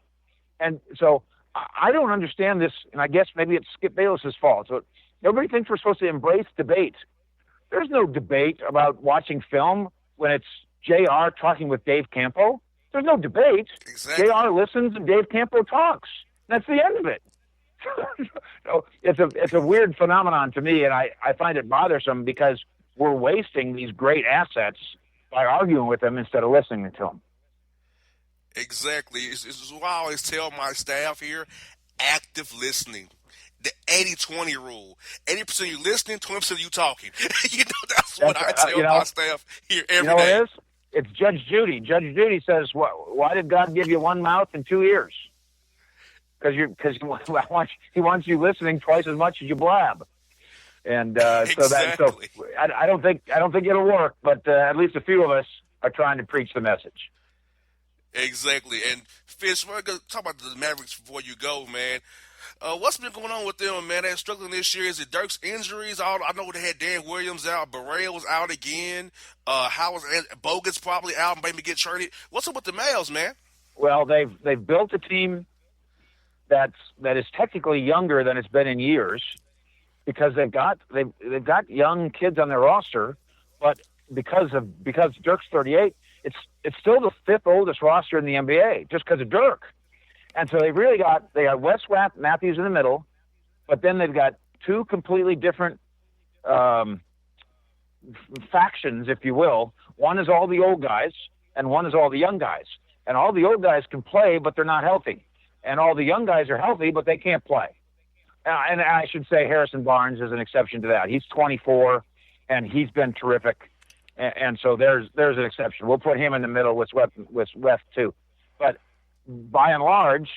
And so I don't understand this, and I guess maybe it's Skip Bayless's fault. So everybody thinks we're supposed to embrace debate. There's no debate about watching film when it's JR talking with Dave Campo. There's no debate. Exactly. JR listens and Dave Campo talks. That's the end of it. So it's a weird phenomenon to me, and I find it bothersome because we're wasting these great assets by arguing with them instead of listening to them. Exactly. It's why I always tell my staff here, active listening. The 80-20 rule. 80% you listening, 20% you talking. That's what I tell my staff here every day. What it is? It's Judge Judy. Judge Judy says, why did God give you one mouth and two ears? Because he wants you listening twice as much as you blab. And exactly. I don't think it'll work, but at least a few of us are trying to preach the message. Exactly. And Fish, we're going to talk about the Mavericks before you go, man. What's been going on with them, man? They're struggling this year. Is it Dirk's injuries? I know they had Dan Williams out. Barrell was out again. Bogut's probably out and maybe get traded. What's up with the Mavs, man? Well, they've built a team that is technically younger than it's been in years because they've got young kids on their roster, but because Dirk's 38, it's still the fifth oldest roster in the NBA just because of Dirk. And so they got Wes Matthews in the middle, but then they've got two completely different factions, if you will. One is all the old guys, and one is all the young guys. And all the old guys can play, but they're not healthy. And all the young guys are healthy, but they can't play. And I should say Harrison Barnes is an exception to that. He's 24, and he's been terrific. And so there's an exception. We'll put him in the middle with Wes too. But by and large,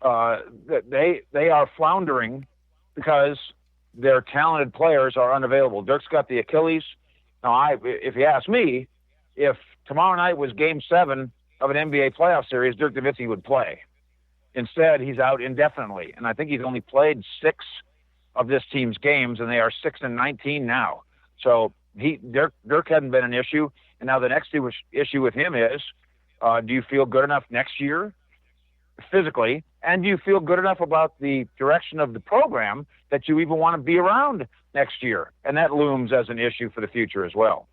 they are floundering because their talented players are unavailable. Dirk's got the Achilles. Now, if you ask me, if tomorrow night was Game 7 of an NBA playoff series, Dirk Nowitzki would play. Instead, he's out indefinitely, and I think he's only played 6 of this team's games, and they are 6-19 now. So Dirk hadn't been an issue, and now the next issue with him is, do you feel good enough next year physically, and do you feel good enough about the direction of the program that you even want to be around next year? And that looms as an issue for the future as well.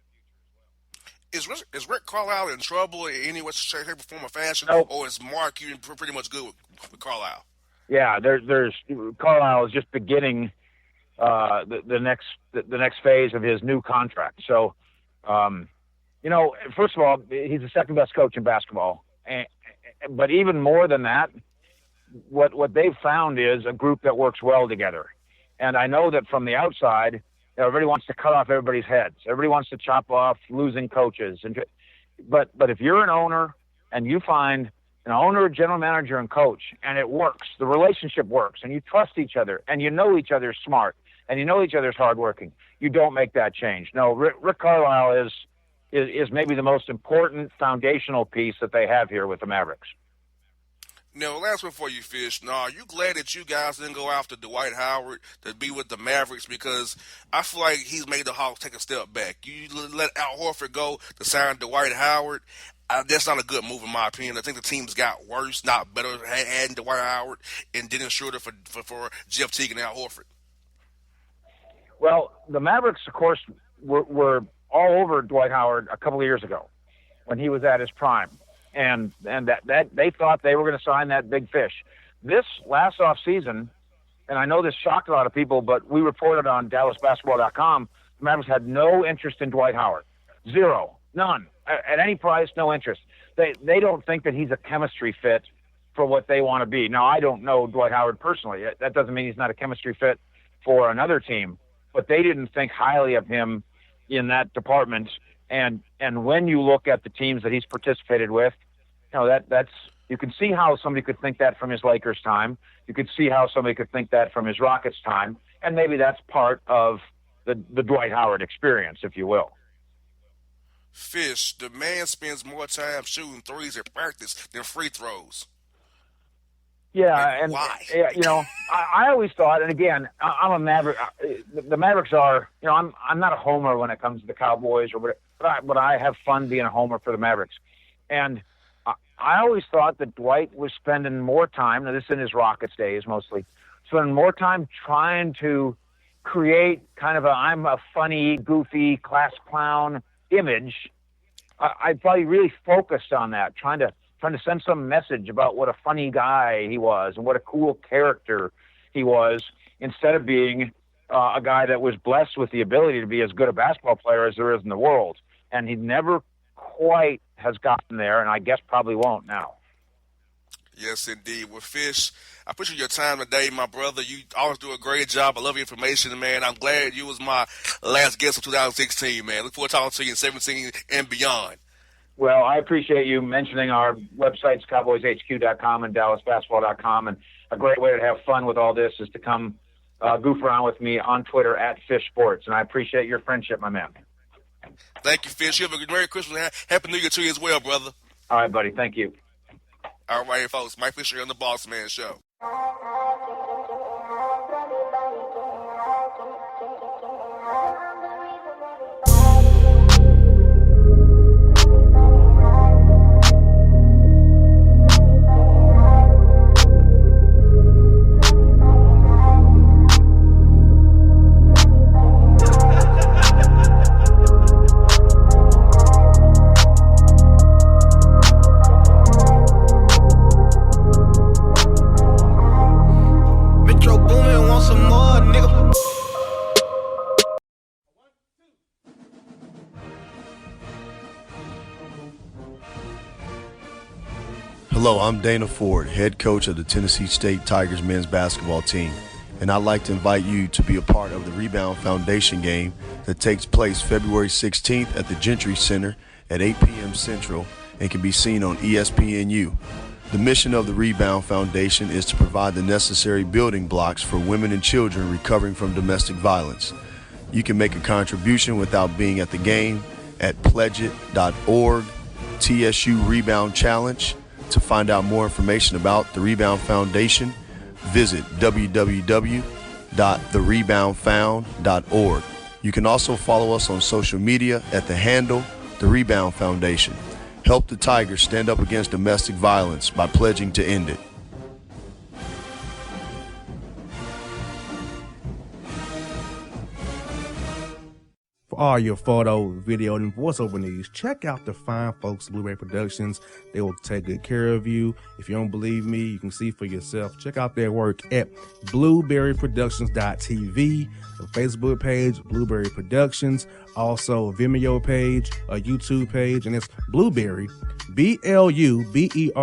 Is Rick Carlisle in trouble in any way, shape, form, or fashion, Nope. or is Mark you pretty much good with Carlisle? Yeah, there's Carlisle is just beginning the next phase of his new contract. So, first of all, he's the second best coach in basketball, but even more than that, what they've found is a group that works well together. And I know that from the outside, everybody wants to cut off everybody's heads. Everybody wants to chop off losing coaches. But if you're an owner and you find an owner, a general manager, and coach, and it works, the relationship works, and you trust each other, and you know each other's smart, and you know each other's hardworking, you don't make that change. No, Rick Carlisle is maybe the most important foundational piece that they have here with the Mavericks. Now, last one for you, Fish. Now, are you glad that you guys didn't go after Dwight Howard to be with the Mavericks? Because I feel like he's made the Hawks take a step back. You let Al Horford go to sign Dwight Howard. That's not a good move, in my opinion. I think the team's got worse, not better, adding Dwight Howard and Dennis Schroeder for Jeff Teague and Al Horford. Well, the Mavericks, of course, were all over Dwight Howard a couple of years ago when he was at his prime. And that they thought they were going to sign that big fish. this last off season, and I know this shocked a lot of people, but we reported on DallasBasketball.com, the Mavericks had no interest in Dwight Howard. Zero. None. At any price, no interest. They don't think that he's a chemistry fit for what they want to be. Now, I don't know Dwight Howard personally. That doesn't mean he's not a chemistry fit for another team, but they didn't think highly of him in that department. And when you look at the teams that he's participated with, that's you can see how somebody could think that from his Lakers time. You could see how somebody could think that from his Rockets time, and maybe that's part of the Dwight Howard experience, if you will. Fish, the man spends more time shooting threes at practice than free throws. Yeah, and why? I always thought, and again, I'm a Maverick. The Mavericks are, I'm not a homer when it comes to the Cowboys or whatever, but I have fun being a homer for the Mavericks. And I always thought that Dwight was spending more time, now this is in his Rockets days mostly, spending more time trying to create kind of I'm a funny, goofy, class clown image. I probably really focused on that, trying to send some message about what a funny guy he was and what a cool character he was, instead of being a guy that was blessed with the ability to be as good a basketball player as there is in the world. And he never quite has gotten there, and I guess probably won't now. Yes, indeed. Well, Fish, I appreciate your time today, my brother. You always do a great job. I love your information, man. I'm glad you was my last guest of 2016, man. Look forward to talking to you in 17 and beyond. Well, I appreciate you mentioning our websites, cowboyshq.com and dallasbasketball.com. And a great way to have fun with all this is to come goof around with me on Twitter at Fish Sports. And I appreciate your friendship, my man. Thank you, Fish. You have a Merry Christmas and Happy New Year to you as well, brother. All right, buddy. Thank you. All right, folks. Mike Fisher on the Bossman Show. Hello, I'm Dana Ford, head coach of the Tennessee State Tigers men's basketball team, and I'd like to invite you to be a part of the Rebound Foundation game that takes place February 16th at the Gentry Center at 8 p.m. Central and can be seen on ESPNU. The mission of the Rebound Foundation is to provide the necessary building blocks for women and children recovering from domestic violence. You can make a contribution without being at the game at pledgeit.org, TSU Rebound Challenge. To find out more information about the Rebound Foundation, visit www.thereboundfound.org. You can also follow us on social media at the handle The Rebound Foundation. Help the Tigers stand up against domestic violence by pledging to end it. For all your photo, video, and voiceover needs, check out the fine folks at Blueberry Productions. They will take good care of you. If you don't believe me, you can see for yourself. Check out their work at blueberryproductions.tv, the Facebook page, Blueberry Productions, also a Vimeo page, a YouTube page, and it's Blueberry, BLUBERRY,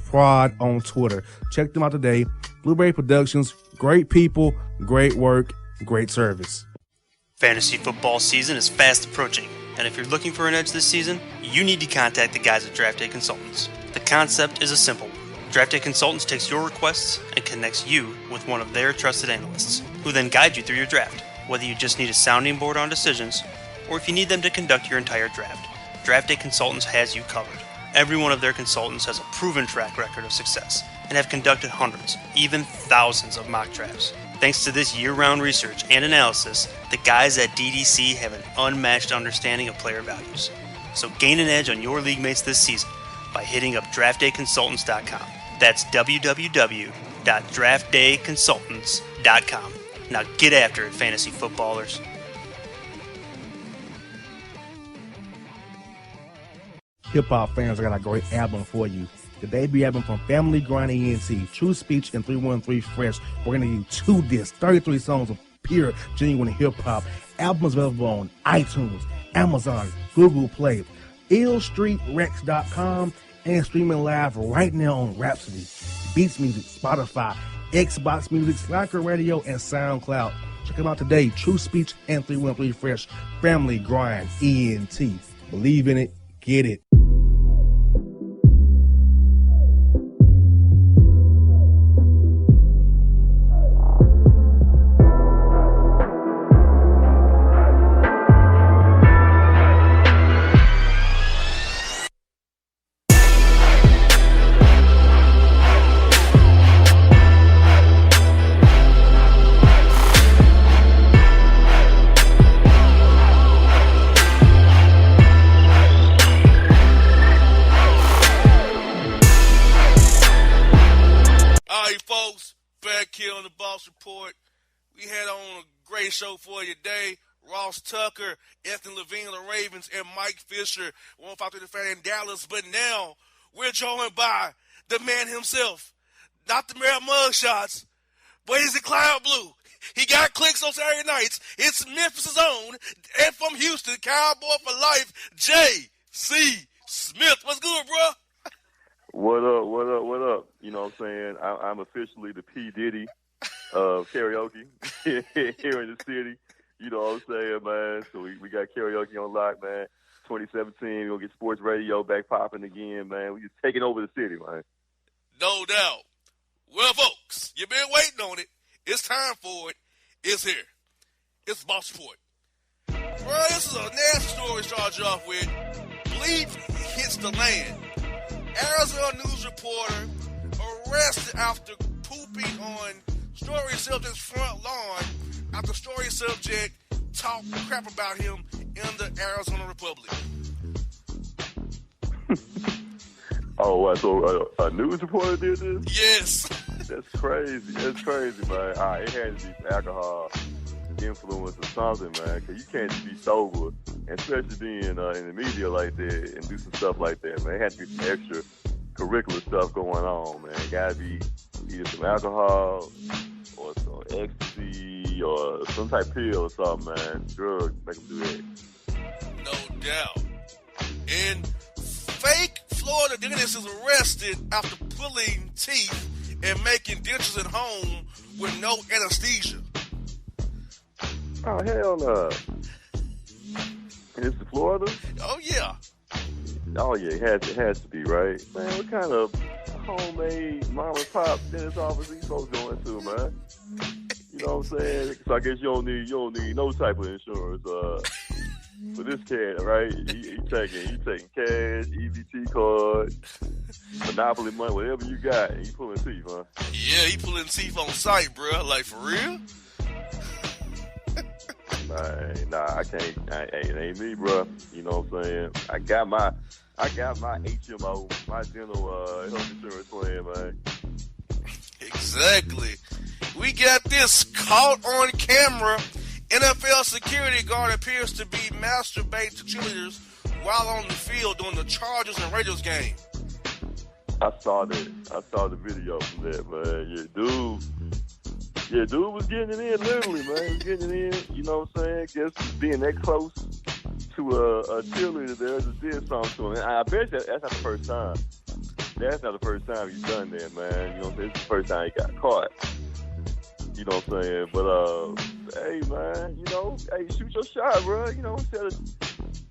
Prod on Twitter. Check them out today. Blueberry Productions, great people, great work, great service. Fantasy football season is fast approaching, and if you're looking for an edge this season, you need to contact the guys at Draft Day Consultants. The concept is a simple one. Draft Day Consultants takes your requests and connects you with one of their trusted analysts, who then guide you through your draft. Whether you just need a sounding board on decisions, or if you need them to conduct your entire draft, Draft Day Consultants has you covered. Every one of their consultants has a proven track record of success, and have conducted hundreds, even thousands of mock drafts. Thanks to this year-round research and analysis, the guys at DDC have an unmatched understanding of player values. So gain an edge on your league mates this season by hitting up draftdayconsultants.com. That's www.draftdayconsultants.com. Now get after it, fantasy footballers. Hip hop fans, I got a great album for you. The debut album from Family Grind ENT, True Speech and 313 Fresh. We're going to do 2 discs, 33 songs of pure, genuine hip-hop. Albums available on iTunes, Amazon, Google Play, illstreetrex.com, and streaming live right now on Rhapsody, Beats Music, Spotify, Xbox Music, Slacker Radio, and SoundCloud. Check them out today. True Speech and 313 Fresh. Family Grind ENT. Believe in it. Get it. Report. We had on a great show for you today. Ross Tucker, Anthony Levine of the Ravens, and Mike Fisher, 153 fan in Dallas. But now we're joined by the man himself, not the mere mugshots, but he's a Cloud Blue. He got clicks on Saturday nights. It's Memphis' own, and from Houston, Cowboy for life, J.C. Smith. What's good, bro? What up, what up, what up? You know what I'm saying? I'm officially the P. Diddy of karaoke here in the city. You know what I'm saying, man? So we got karaoke on lock, man. 2017, we're going to get sports radio back popping again, man. We just taking over the city, man. No doubt. Well, folks, you've been waiting on it. It's time for it. It's here. It's Boss Report. Well, this is a nasty story to start you off with. Bleep hits the land. Arizona news reporter arrested after pooping on story subject's front lawn after story subject talked crap about him in the Arizona Republic. Oh, what? So a news reporter did this? Yes. That's crazy. That's crazy, man. It had to be alcohol influence or something, man, because you can't just be sober, and especially being in the media like that and do some stuff like that, man. It had to be some extra curricular stuff going on, man. It got to be either some alcohol or some ecstasy or some type of pill or something, man. Drugs make them do that. No doubt. And fake Florida dentist is arrested after pulling teeth and making dentures at home with no anesthesia. Oh, hell no. Is it Florida? Oh, yeah. Oh, yeah, it has to be, right? Man, what kind of homemade mom and pop dentist office are you supposed to go into, man? You know what I'm saying? So I guess you don't need no type of insurance for this cat, right? He taking cash, EBT card, Monopoly money, whatever you got, and he pulling teeth, huh? Yeah, he pulling teeth on site, bro. Like, for real? Nah, I can't. It ain't me, bro. You know what I'm saying? I got my HMO, my dental health insurance plan, man. Exactly. We got this caught on camera. NFL security guard appears to be masturbating to cheerleaders while on the field during the Chargers and Raiders game. I saw that. I saw the video from that, man. Yeah, dude was getting it in, literally, man. He was getting it in, you know what I'm saying? Just being that close to a cheerleader there just did something to him. And I bet that's not the first time. That's not the first time he's done that, man. You know what I'm saying? It's the first time he got caught. You know what I'm saying? But, hey, man, you know, shoot your shot, bro. You know, instead of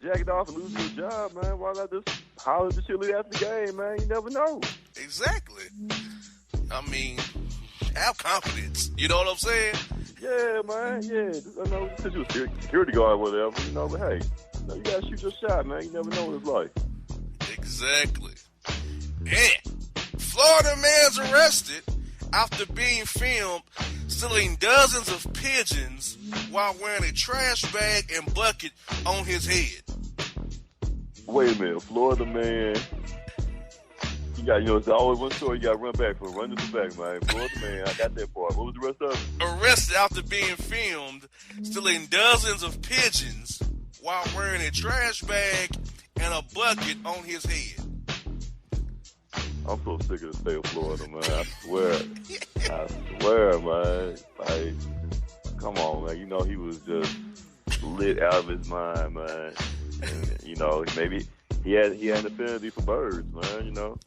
jack it off and losing your job, man, why not just holler at the cheerleader after the game, man? You never know. Exactly. I mean, have confidence. You know what I'm saying? Yeah, man. Yeah. I know since you're a security guard or whatever, you know, but hey, you gotta shoot your shot, man. You never know what it's like. Exactly. And Florida man's arrested after being filmed stealing dozens of pigeons while wearing a trash bag and bucket on his head. Wait a minute, Florida man. You got, it's always one story you got to run back for. Run this back, man. Florida man, I got that part. What was the rest of it? Arrested after being filmed stealing dozens of pigeons while wearing a trash bag and a bucket on his head. I'm so sick of the state of Florida, man. I swear, man. Like, come on, man. You know, he was just lit out of his mind, man. And, you know, maybe he had an affinity for birds, man, you know.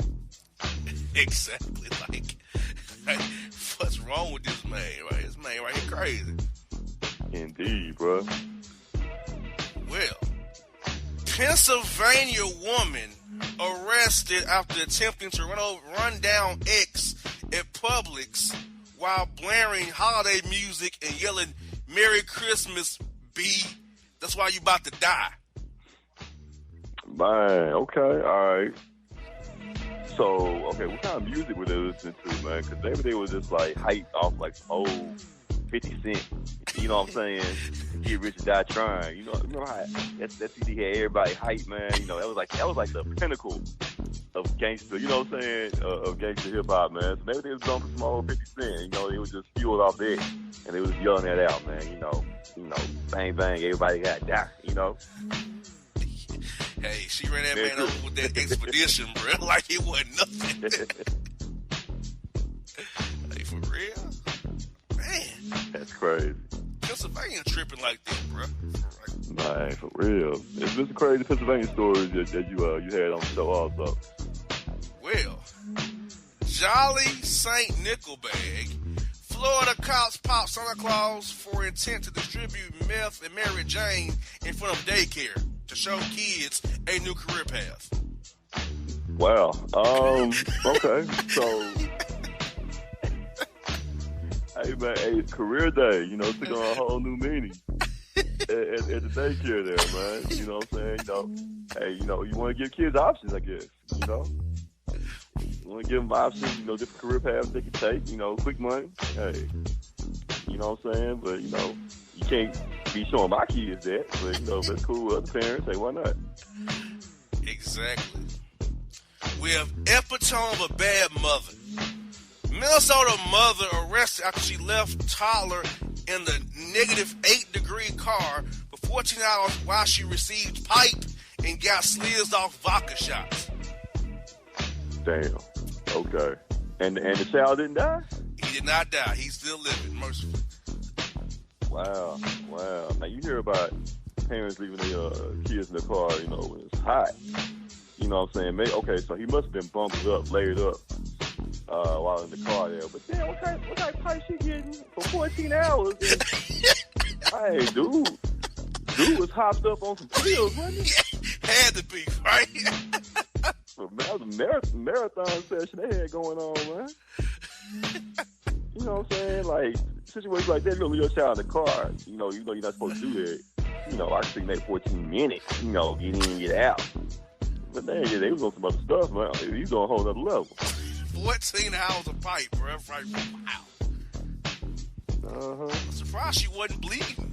Exactly. Like, what's wrong with this man, right? This man right here crazy. Indeed, bro. Well, Pennsylvania woman arrested after attempting to run down ex at Publix while blaring holiday music and yelling, "Merry Christmas, B. That's why you about to die." Man, okay, all right. So, okay, what kind of music were they listening to, man? Because maybe they were just, like, hyped off, like, some old 50 Cent. You know what I'm saying? Get Rich or Die Trying. You know how that CD had everybody hyped, man? You know, that was like the pinnacle of gangster, you know what I'm saying, of gangster hip-hop, man. So maybe they was going for some old 50 Cent. You know, they was just fueled off that, and they was yelling that out, man. You know, bang, bang, everybody got die, you know? Hey, she ran that man over with that expedition, bro. Like it wasn't nothing. Hey, for real? Man. That's crazy. Pennsylvania tripping like that, bro. Man, for real. It's just crazy Pennsylvania stories that you had on the show also. Well, Jolly St. Nickelbag. Florida cops popped Santa Claus for intent to distribute meth and Mary Jane in front of daycare to show kids a new career path. Wow. Okay. So, hey man, it's career day. You know, it took on a whole new meaning at the daycare there, man. You know what I'm saying? You know, hey, you know, you want to give kids options, I guess. You know, you want to give them options. You know, different career paths they can take. You know, quick money. Hey, you know what I'm saying? But you know, you can't be showing my kids that. But you know, that's cool with other parents. Hey, why not? Exactly. We have epitome of a bad mother. Minnesota mother arrested after she left toddler in the -8-degree car for 14 hours while she received pipe and got slizzed off vodka shots. Damn. Okay. And the child didn't die? He did not die. He's still living, mercifully. Wow. Now you hear about parents leaving their kids in the car, you know, when it's hot. You know what I'm saying? Okay, so he must have been bumped up, laid up while in the car there. But damn, what kind of pipe she getting for 14 hours? Hey, dude was hopped up on some pills, wasn't he? Had to be, right? That was a marathon session they had going on, man. You know what I'm saying? Like, situations like that, you leave your child in the car. You know you're not supposed to do that. You know, I can see maybe 14 minutes, you know, get in and get out. But dang, yeah, they was on some other stuff, man. He's on a whole other level. 14 hours of pipe, bro. Right? Wow. I'm surprised she wasn't bleeding.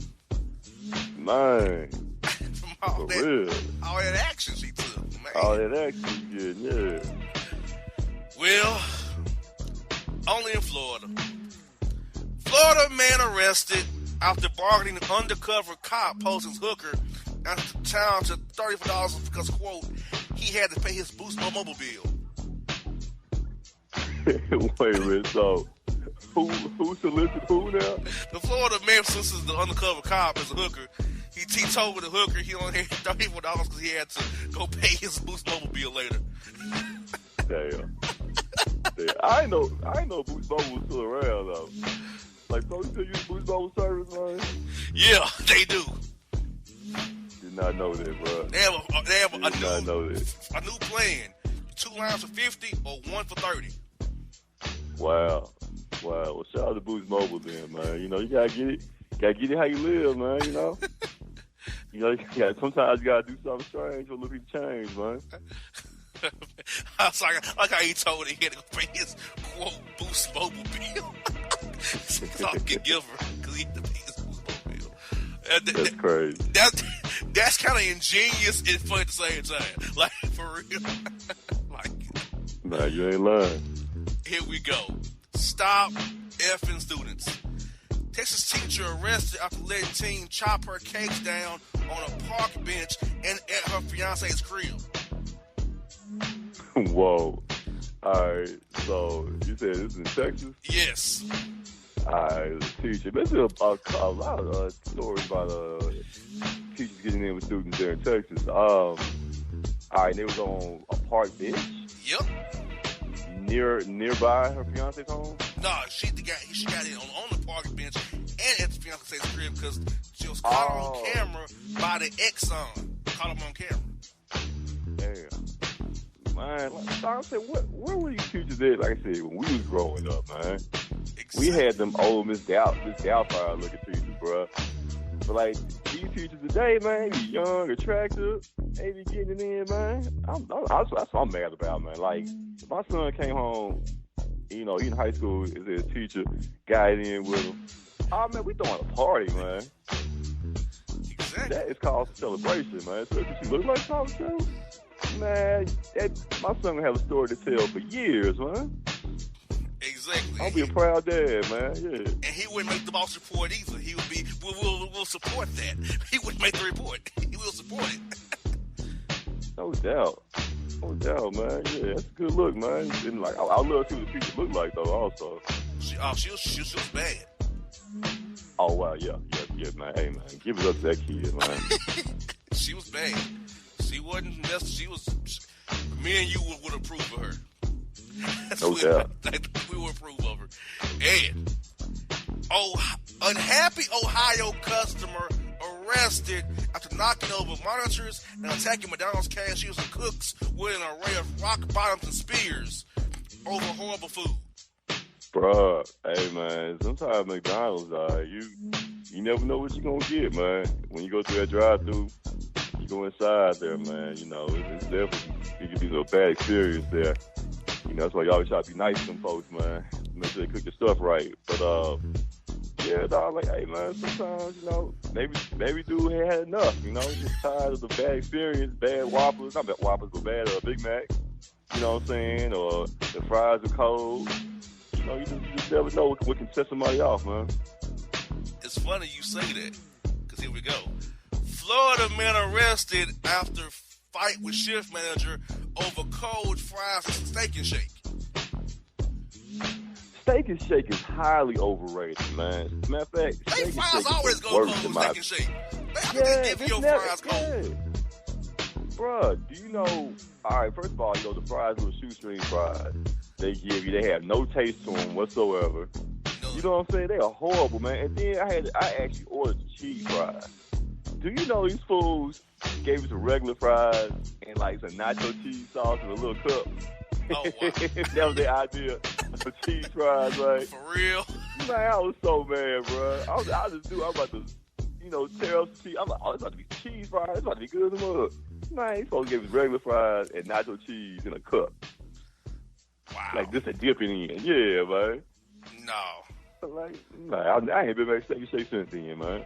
Man. From all that action she took, man. All that action she did, yeah. Well, only in Florida. Florida man arrested after bargaining an undercover cop posing as hooker at the town to $34 because, quote, he had to pay his Boost mobile bill. Wait a minute, so who solicited who now? The Florida man solicited the undercover cop as a hooker. He told the hooker he only had $34 because he had to go pay his Boost mobile bill later. Damn. I know Boost Mobile was still around though. Like, so you still use Boost Mobile service, man? Yeah, they do. Did not know that, bro. They have a new plan. 2 lines for 50 or 1 for 30. Wow. Well, shout out to Boost Mobile then, man. You know, you gotta get it how you live, man, you know? Sometimes you gotta do something strange for a little bit of change, man. I was like how he told he had to go pay his, quote, Boost Mobile bill. Because I could give her, because he had to pay his Boost Mobile bill. That's crazy. That's kind of ingenious and fun at the same time. Like, for real. Nah, you ain't lying. Here we go. Stop effing students. Texas teacher arrested after letting teen chop her cakes down on a park bench and at her fiance's crib. Whoa. All right, so you said this is in Texas? Yes. All right, teacher. There's a lot of stories about teachers getting in with students there in Texas. All right, they was on a park bench. Yep. Nearby her fiance's home. No, she got in on the park bench and at the fiance's crib because she was caught on camera by the Exxon. Caught him on camera. Damn. Man, like I said, where were these teachers at? Like I said, when we was growing up, man. Exactly. We had them old Miss Doubtfire looking teachers, bro. But like these teachers today, man, they be young, attractive, they be getting it in, man. That's what I'm mad about, man. Like, if my son came home, you know, he in high school, is a teacher, got in with him. Oh man, we throwing a party, man. Exactly. That is called celebration, man. So if she look like Tom Show, man, my son gonna have a story to tell for years, man. Exactly. I'll be a proud dad, man. Yeah. And he wouldn't make the boss report either. He would be, we'll support that. He wouldn't make the report. He will support it. No doubt, man. Yeah, that's a good look, man. And like, I love to see what the teacher look like, though. Also, she was bad. Oh wow, yeah, man. Hey, man, give it up to that kid, man. She was bad. She wasn't. She was. Me and you would approve of her. No doubt. We would approve of her. And unhappy Ohio customer arrested after knocking over monitors and attacking McDonald's cashiers and cooks with an array of rock bottoms and spears over horrible food. Bruh, hey man, sometimes McDonald's, you never know what you're gonna get, man. When you go through that drive-thru, you go inside there, man. You know, it's definitely, it could be a bad experience there. You know, that's why you always try to be nice to them folks, man. Make sure they cook your stuff right. But, yeah, dog, like, hey, man, sometimes, you know, maybe dude had enough, you know, just tired of the bad experience, bad Whoppers, not bad Whoppers, but bad Big Mac, you know what I'm saying, or the fries are cold. You know, you just never know what can set somebody off, man. It's funny you say that, because here we go. Florida man arrested after fight with shift manager over cold fries and Steak and Shake. Steak and Shake is highly overrated, man. Matter of fact, Steak and fries always go cold with Steak and Shake. They give your fries cold. Bruh, do you know, all right, first of all, you know, the fries are shoestring fries. They give you, they have no taste to them whatsoever. You know what I'm saying? They are horrible, man. And then I actually ordered the cheese fries. Do you know these fools gave us the regular fries and like some nacho cheese sauce in a little cup? Oh, wow. That was their idea of cheese fries, right? For real? Man, I was so mad, bro. I was about to, you know, tear up the cheese. I'm like, oh, it's about to be cheese fries. It's about to be good as a mug. Man, these folks gave us regular fries and nacho cheese in a cup. Wow. Like this a dipping in. Yeah, man. No. Like, I ain't been back to Steak since then, man.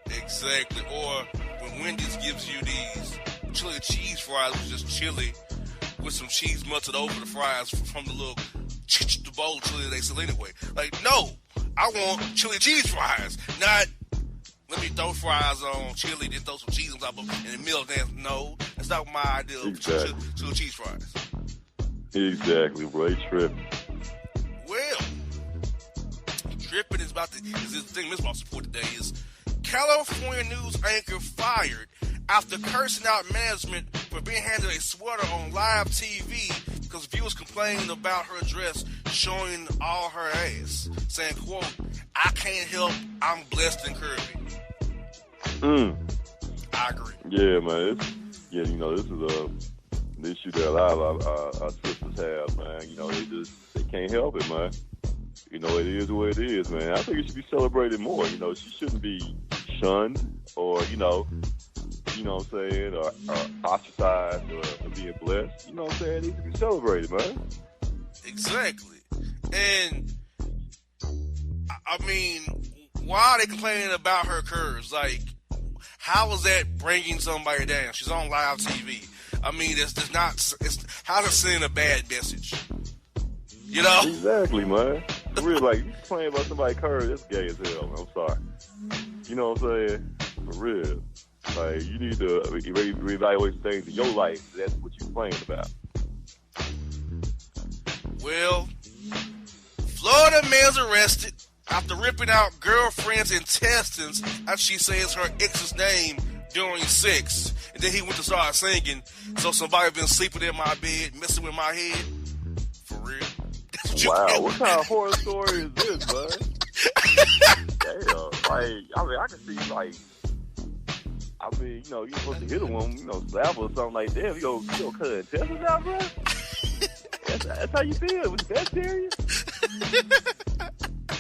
Exactly. Or when Wendy's gives you these chili cheese fries, which is just chili with some cheese melted over the fries from the little the bowl chili they sell anyway. Like, no, I want chili cheese fries, not let me throw fries on chili, then throw some cheese on top of it and milk. No, that's not my idea of chili cheese fries. Exactly, bro. They tripping. Well, tripping is about the thing Miss Boss report today is California news anchor fired after cursing out management for being handed a sweater on live TV because viewers complained about her dress showing all her ass, saying, quote, I can't help, I'm blessed and curvy. I agree. Yeah, man. You know, this is an issue that a lot of our sisters have, man. You know, they can't help it, man. You know, it is what it is, man. I think it should be celebrated more. You know, she shouldn't be shunned or, you know what I'm saying, or ostracized or being blessed. You know what I'm saying? It needs to be celebrated, man. Exactly. And, I mean, why are they complaining about her curves? Like, how is that bringing somebody down? She's on live TV. I mean, how to send a bad message? You know? Exactly, man. Real, like, you complaining about somebody's curves, that's gay as hell, man. I'm sorry. You know what I'm saying? For real. Like, you need to reevaluate things in your life. That's what you're complaining about. Well, Florida man's arrested after ripping out girlfriend's intestines after she says her ex's name during sex. And then he went to start singing, so somebody been sleeping in my bed, messing with my head. For real. Wow, what kind of horror story is this, man? Damn, like, I mean, I can see, like, you're supposed to hit a woman, slap her or something like that. You go cut her intestines out, bro? That's how you feel? Was that serious?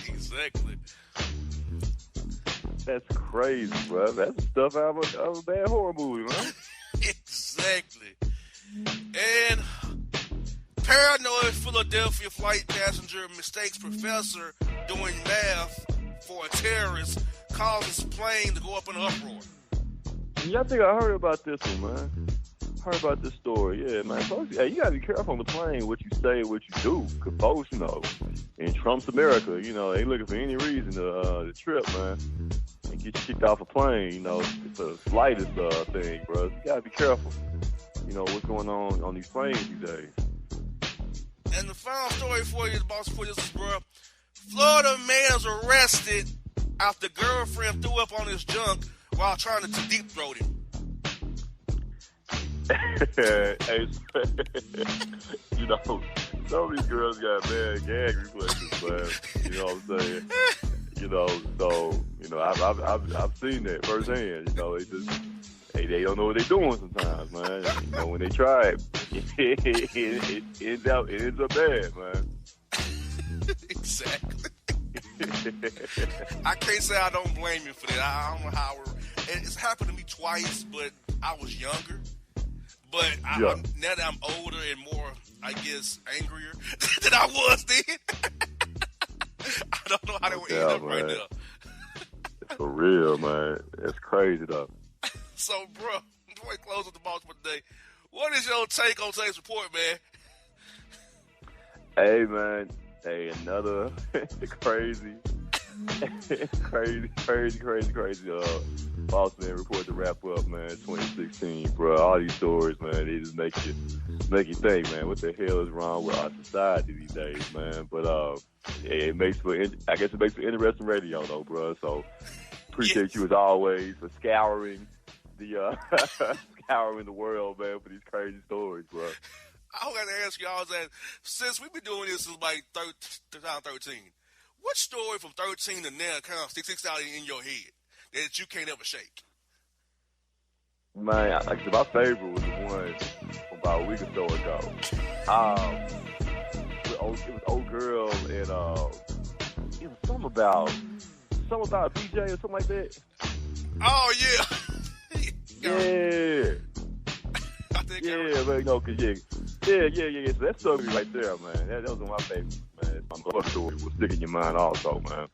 Exactly. That's crazy, bro. That's stuff out of a bad horror movie, man. Exactly. And paranoid Philadelphia flight passenger mistakes professor doing math for a terrorist, causes plane to go up in an uproar. Yeah, I think I heard about this one, man. Heard about this story, yeah, man. So, hey, you gotta be careful on the plane what you say and what you do, cause folks, in Trump's America, they looking for any reason to trip, man, and get you kicked off a plane. It's the slightest thing, bro. You gotta be careful. What's going on these planes these days. And the final story for you, the boss for this is, bro. Florida man's arrested after girlfriend threw up on his junk while trying to deep throat him. Hey, some of these girls got bad gag reflexes, man. You know what I'm saying? I've seen that firsthand. They don't know what they're doing sometimes, man. When they try it, it ends up bad, man. Exactly. I can't say I don't blame you for that. I don't know how it's happened to me twice, but I was younger. But now that I'm older and more, I guess, angrier than I was then. I don't know how they would end up right now. For real, man. That's crazy, though. So, bro, before we close with the Baltimore today, what is your take on today's report, man? Hey, man. Hey, another crazy Bossman report to wrap up, man. 2016, bro. All these stories, man, they just make you think, man. What the hell is wrong with our society these days, man? But it makes for interesting radio, though, bro. So appreciate you as always for scouring the world, man, for these crazy stories, bro. I got to ask y'all that since we've been doing this since like 2013, what story from 13 to now kind of sticks out in your head that you can't ever shake? Man, my favorite was the one from about a week or so ago. It was old girl and it was something about a BJ or something like that. Oh yeah. Yeah. Yeah, man, cause yeah. So that stuff right there, man. That was one of my favorites, man. My blood story will stick in your mind also, man.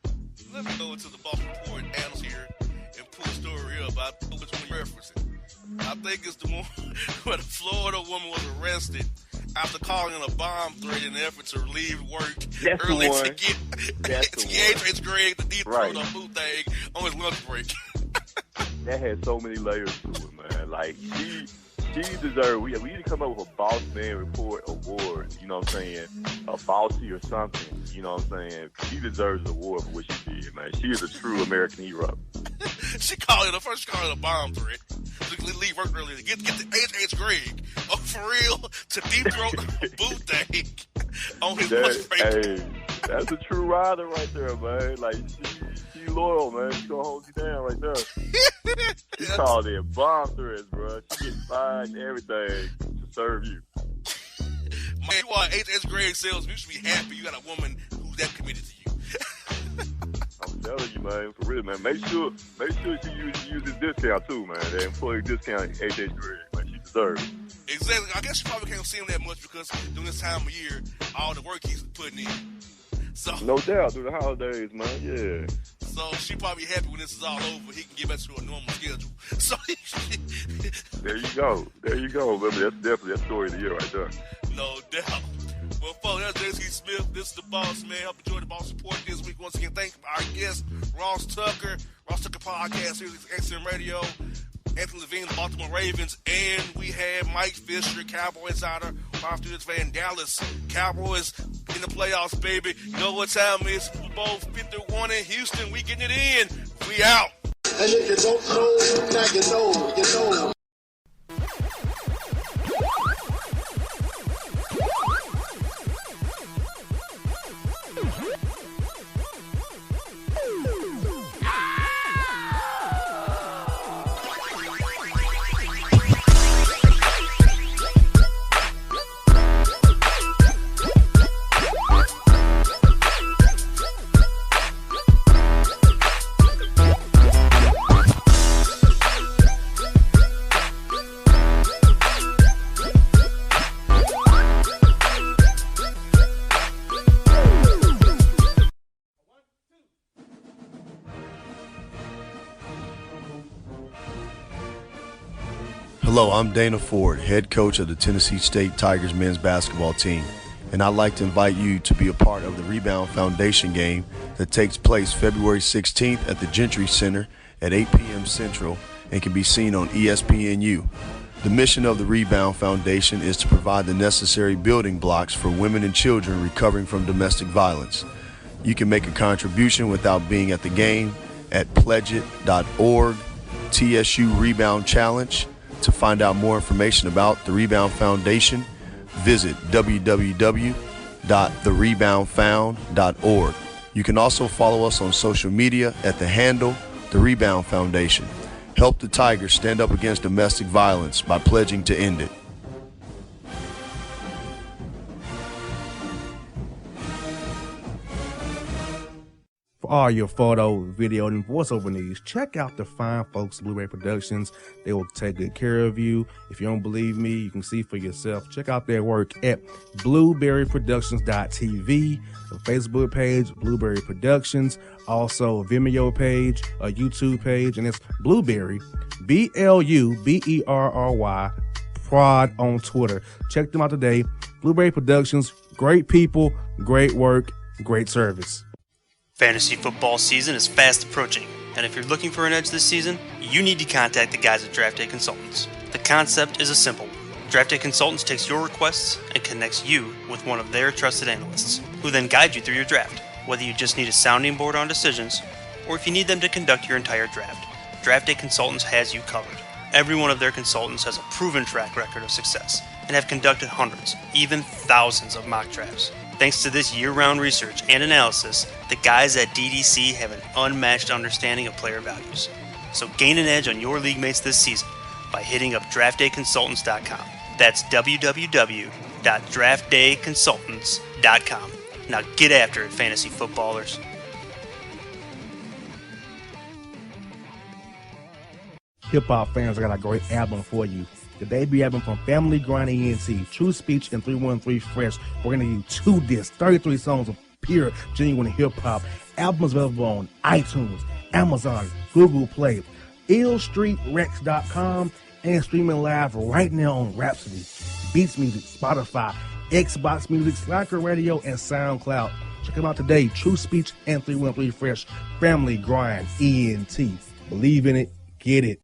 Let me go into the Baltimore Report annals here and pull a story up. I know which one you're referencing. I think it's the one where the Florida woman was arrested after calling in a bomb threat in an effort to leave work early to get 8th grade to deep throat a boot thing on his lunch break. That had so many layers to it, man. Like, she deserved, we need to come up with a Bossman Report award, you know what I'm saying? A bossy or something, you know what I'm saying? She deserves an award for what she did, man. She is a true American hero. She called it a bomb threat. To leave work early to get the 8th grade. Oh, for real? To deep throat a boot thing on his lunch break. Hey, that's a true rider right there, man. Like, she loyal, man. She gonna hold you down right there. She called it bomb threats, bro. She gets fined and everything to serve you. Man, you are 8th grade sales. You should be happy you got a woman who's that committed to you. I'm telling you, man, for real, man. Make sure she use this discount too, man. The employee discount 8th grade, man. She deserves it. Exactly. I guess you probably can't see him that much because during this time of year, all the work he's putting in. So no doubt through the holidays, man. Yeah. So she probably happy when this is all over, he can get back to a normal schedule. So there you go, baby. That's definitely that story of the year right there. No doubt. Well, folks, that's J.C. Smith. This is the Boss Man. Hope you enjoyed the Boss Report this week. Once again, thank our guest, Ross Tucker Podcast, Sirius XM Radio, Anthony Levine, the Baltimore Ravens, and we had Mike Fisher, Cowboy Insider, Live Studios fan, Dallas Cowboys. in the playoffs, baby. You know what time it is? Super Bowl 51 in Houston. We getting it in. We out. And if you don't know, now you know, you know. Hello, I'm Dana Ford, head coach of the Tennessee State Tigers men's basketball team, and I'd like to invite you to be a part of the Rebound Foundation game that takes place February 16th at the Gentry Center at 8 p.m. Central and can be seen on ESPNU. The mission of the Rebound Foundation is to provide the necessary building blocks for women and children recovering from domestic violence. You can make a contribution without being at the game at pledgeit.org, TSU Rebound Challenge. To find out more information about the Rebound Foundation, visit www.thereboundfound.org. You can also follow us on social media at the handle The Rebound Foundation. Help the Tigers stand up against domestic violence by pledging to end it. For all your photo, video, and voiceover needs, check out the fine folks at Blueberry Productions. They will take good care of you. If you don't believe me, you can see for yourself. Check out their work at blueberryproductions.tv, the Facebook page, Blueberry Productions, also a Vimeo page, a YouTube page, and it's Blueberry, BLUBERRY, Prod on Twitter. Check them out today. Blueberry Productions, great people, great work, great service. Fantasy football season is fast approaching, and if you're looking for an edge this season, you need to contact the guys at Draft Day Consultants. The concept is a simple one. Draft Day Consultants takes your requests and connects you with one of their trusted analysts, who then guide you through your draft. Whether you just need a sounding board on decisions, or if you need them to conduct your entire draft, Draft Day Consultants has you covered. Every one of their consultants has a proven track record of success, and have conducted hundreds, even thousands of mock drafts. Thanks to this year-round research and analysis, the guys at DDC have an unmatched understanding of player values. So gain an edge on your league mates this season by hitting up draftdayconsultants.com. That's www.draftdayconsultants.com. Now get after it, fantasy footballers. Hip-hop fans, I got a great album for you. The debut album from Family Grind ENT, True Speech and 313 Fresh. We're going to do 2 discs, 33 songs of pure, genuine hip-hop. Albums available on iTunes, Amazon, Google Play, illstreetrex.com, and streaming live right now on Rhapsody, Beats Music, Spotify, Xbox Music, Slacker Radio, and SoundCloud. Check them out today. True Speech and 313 Fresh. Family Grind ENT. Believe in it. Get it.